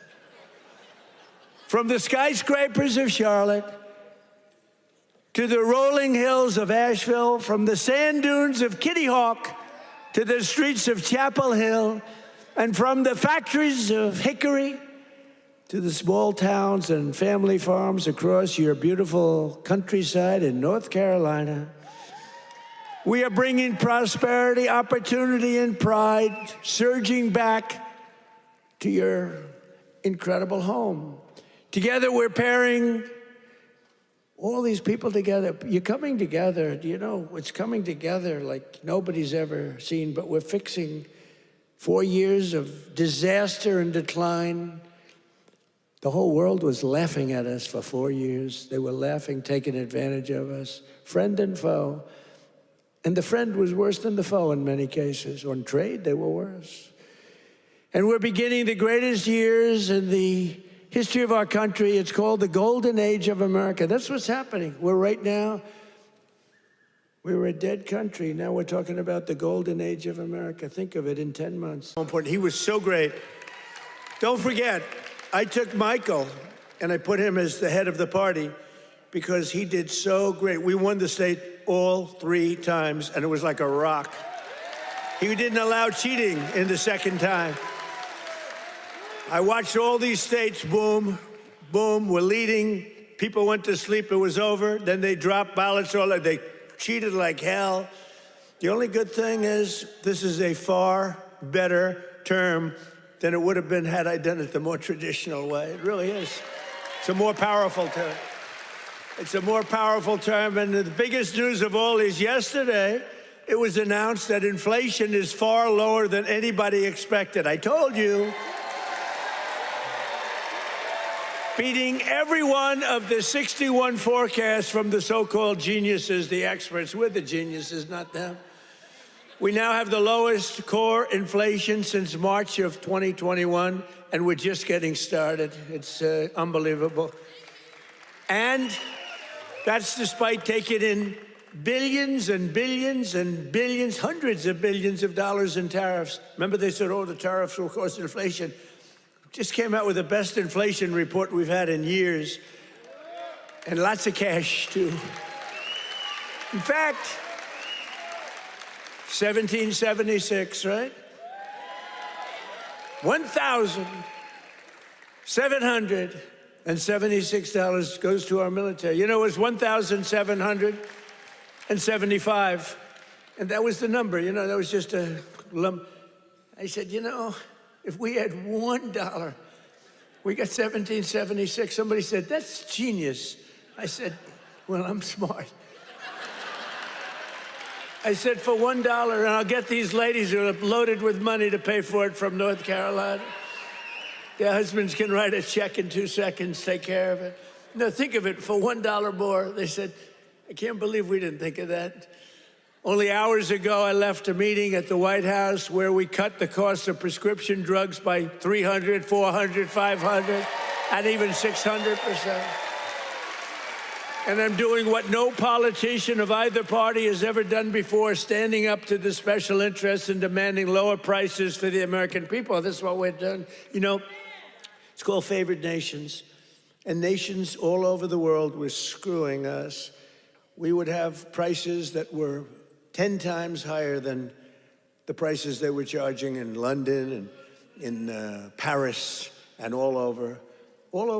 From the skyscrapers of Charlotte to the rolling hills of Asheville, from the sand dunes of Kitty Hawk to the streets of Chapel Hill, and from the factories of Hickory to the small towns and family farms across your beautiful countryside in North Carolina, we are bringing prosperity, opportunity, and pride surging back to your incredible home. Together, we're pairing all these people together. You're coming together. You know, it's coming together like nobody's ever seen, but we're fixing 4 years of disaster and decline. The whole world was laughing at us for 4 years. They were laughing, taking advantage of us, friend and foe. And the friend was worse than the foe in many cases. On trade, they were worse. And we're beginning the greatest years in the history of our country. It's called the Golden Age of America. That's what's happening. We were a dead country. Now we're talking about the Golden Age of America. Think of it in 10 months. Important. He was so great. Don't forget, I took Michael and I put him as the head of the party because he did so great. We won the state all 3 times, and it was like a rock. He didn't allow cheating in the second time. I watched all these states, boom, boom, we're leading. People went to sleep, it was over. Then they dropped ballots, they cheated like hell. The only good thing is this is a far better term than it would have been had I done it the more traditional way. It really is. It's a more powerful term. It's a more powerful term, and the biggest news of all is yesterday, it was announced that inflation is far lower than anybody expected. I told you. Beating every one of the 61 forecasts from the so-called geniuses, the experts. We're the geniuses, not them. We now have the lowest core inflation since March of 2021, and we're just getting started. It's unbelievable. And that's despite taking in billions and billions and billions, hundreds of billions of dollars in tariffs. Remember they said, oh, the tariffs will cause inflation. Just came out with the best inflation report we've had in years, and lots of cash, too. In fact, 1776, right? $1,776 goes to our military. You know, it was 1,775, and that was the number. You know, that was just a lump. I said, you know, if we had $1, we got 1776. Somebody said, that's genius. I said, well, I'm smart. I said, for $1, and I'll get these ladies who are loaded with money to pay for it from North Carolina. Their husbands can write a check in 2 seconds, take care of it. No, think of it, for $1 more. They said, I can't believe we didn't think of that. Only hours ago, I left a meeting at the White House where we cut the cost of prescription drugs by 300, 400, 500, and even 600%. And I'm doing what no politician of either party has ever done before, standing up to the special interests and demanding lower prices for the American people. This is what we're doing. You know, it's called favored nations. And nations all over the world were screwing us. We would have prices that were 10 times higher than the prices they were charging in London and in Paris and all over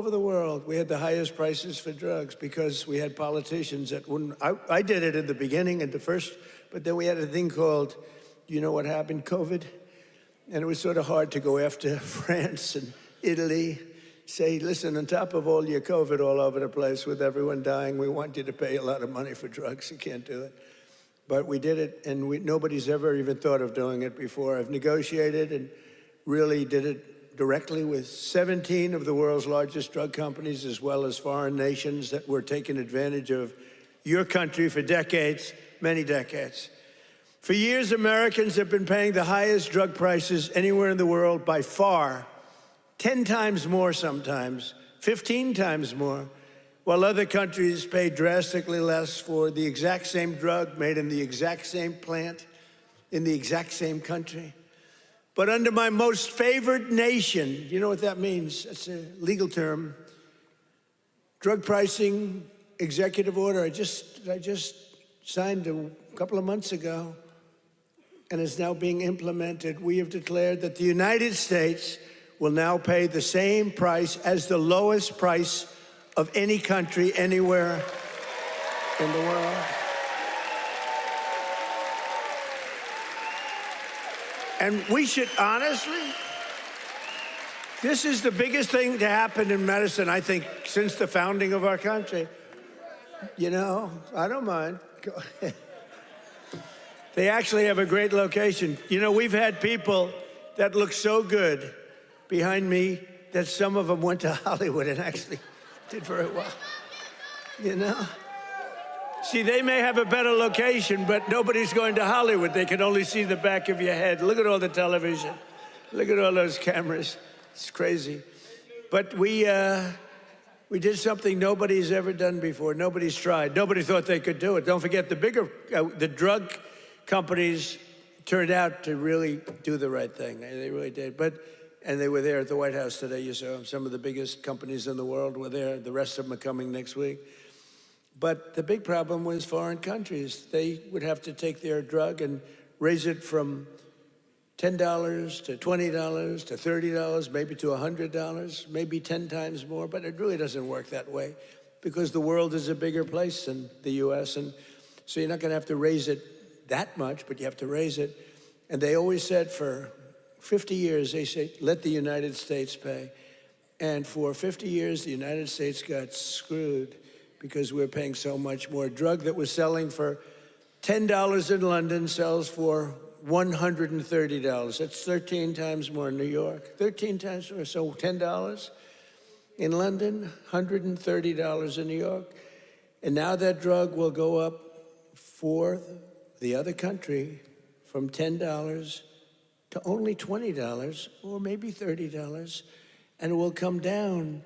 the world. We had the highest prices for drugs because we had politicians that wouldn't. I did it in the beginning, at the first, but then we had a thing called, you know what happened, COVID? And it was sort of hard to go after France and Italy, say, listen, on top of all your COVID all over the place with everyone dying, we want you to pay a lot of money for drugs. You can't do it. But we did it, and nobody's ever even thought of doing it before. I've negotiated and really did it directly with 17 of the world's largest drug companies, as well as foreign nations that were taking advantage of your country for decades, many decades. For years, Americans have been paying the highest drug prices anywhere in the world by far, 10 times more sometimes, 15 times more, while other countries pay drastically less for the exact same drug made in the exact same plant, in the exact same country. But under my most favored nation, you know what that means? That's a legal term. Drug pricing executive order, I just signed a couple of months ago, and is now being implemented. We have declared that the United States will now pay the same price as the lowest price of any country anywhere in the world. And we should honestly, this is the biggest thing to happen in medicine, I think, since the founding of our country. You know, I don't mind. They actually have a great location. You know, we've had people that look so good behind me that some of them went to Hollywood and actually did very well, you know? See, they may have a better location, but nobody's going to Hollywood. They can only see the back of your head. Look at all the television. Look at all those cameras. It's crazy. But we did something nobody's ever done before. Nobody's tried. Nobody thought they could do it. Don't forget, the drug companies turned out to really do the right thing. They really did. And they were there at the White House today. You saw some of the biggest companies in the world were there. The rest of them are coming next week. But the big problem was foreign countries. They would have to take their drug and raise it from $10 to $20 to $30, maybe to $100, maybe 10 times more. But it really doesn't work that way because the world is a bigger place than the U.S. And so you're not going to have to raise it that much, but you have to raise it. And they always said for 50 years, they say, let the United States pay. And for 50 years, the United States got screwed because we're paying so much more. Drug that was selling for $10 in London sells for $130. That's 13 times more in New York. 13 times more, so $10 in London, $130 in New York. And now that drug will go up for the other country from $10 to only $20 or maybe $30, and it will come down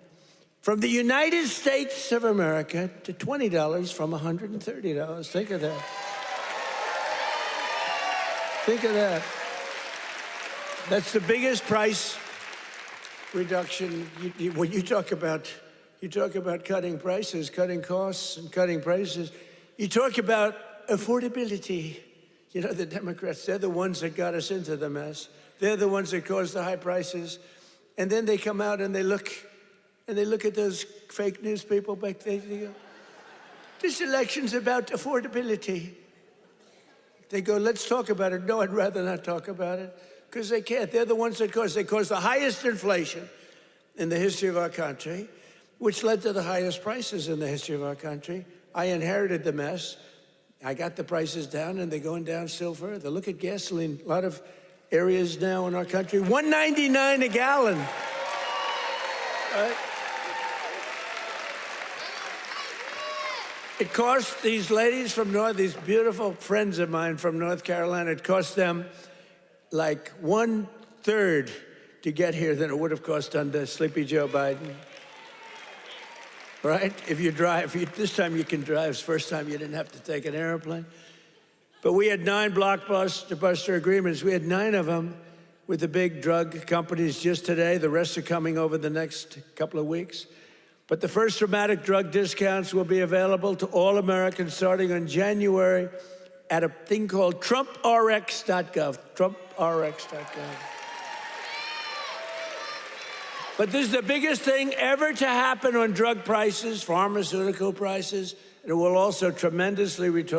from the United States of America to $20 from $130. Think of that. Think of that. That's the biggest price reduction. When you talk about cutting prices, cutting costs, and cutting prices, you talk about affordability. You know, the Democrats, they're the ones that got us into the mess. They're the ones that caused the high prices. And then they come out and they look at those fake news people back there. They go, this election's about affordability. They go, let's talk about it. No, I'd rather not talk about it, because they can't. They're the ones that caused the highest inflation in the history of our country, which led to the highest prices in the history of our country. I inherited the mess. I got the prices down, and they're going down still further. Look at gasoline. A lot of areas now in our country, $1.99 a gallon. Right? It cost these ladies from these beautiful friends of mine from North Carolina, it cost them like 1/3 to get here than it would have cost under Sleepy Joe Biden. Right? If you drive, this time you can drive. It's the first time you didn't have to take an airplane. But we had 9 blockbuster agreements. We had 9 of them with the big drug companies just today. The rest are coming over the next couple of weeks. But the first dramatic drug discounts will be available to all Americans starting on January at a thing called TrumpRx.gov. TrumpRx.gov. But this is the biggest thing ever to happen on drug prices, pharmaceutical prices. And it will also tremendously it's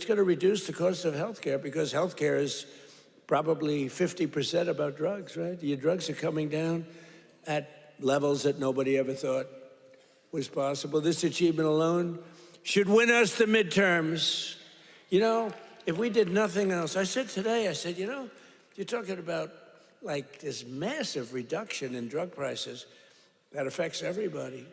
going to reduce the cost of health care, because health care is probably 50% about drugs, right? Your drugs are coming down at levels that nobody ever thought was possible. This achievement alone should win us the midterms. You know, if we did nothing else, I said, you know, you're talking about like this massive reduction in drug prices that affects everybody.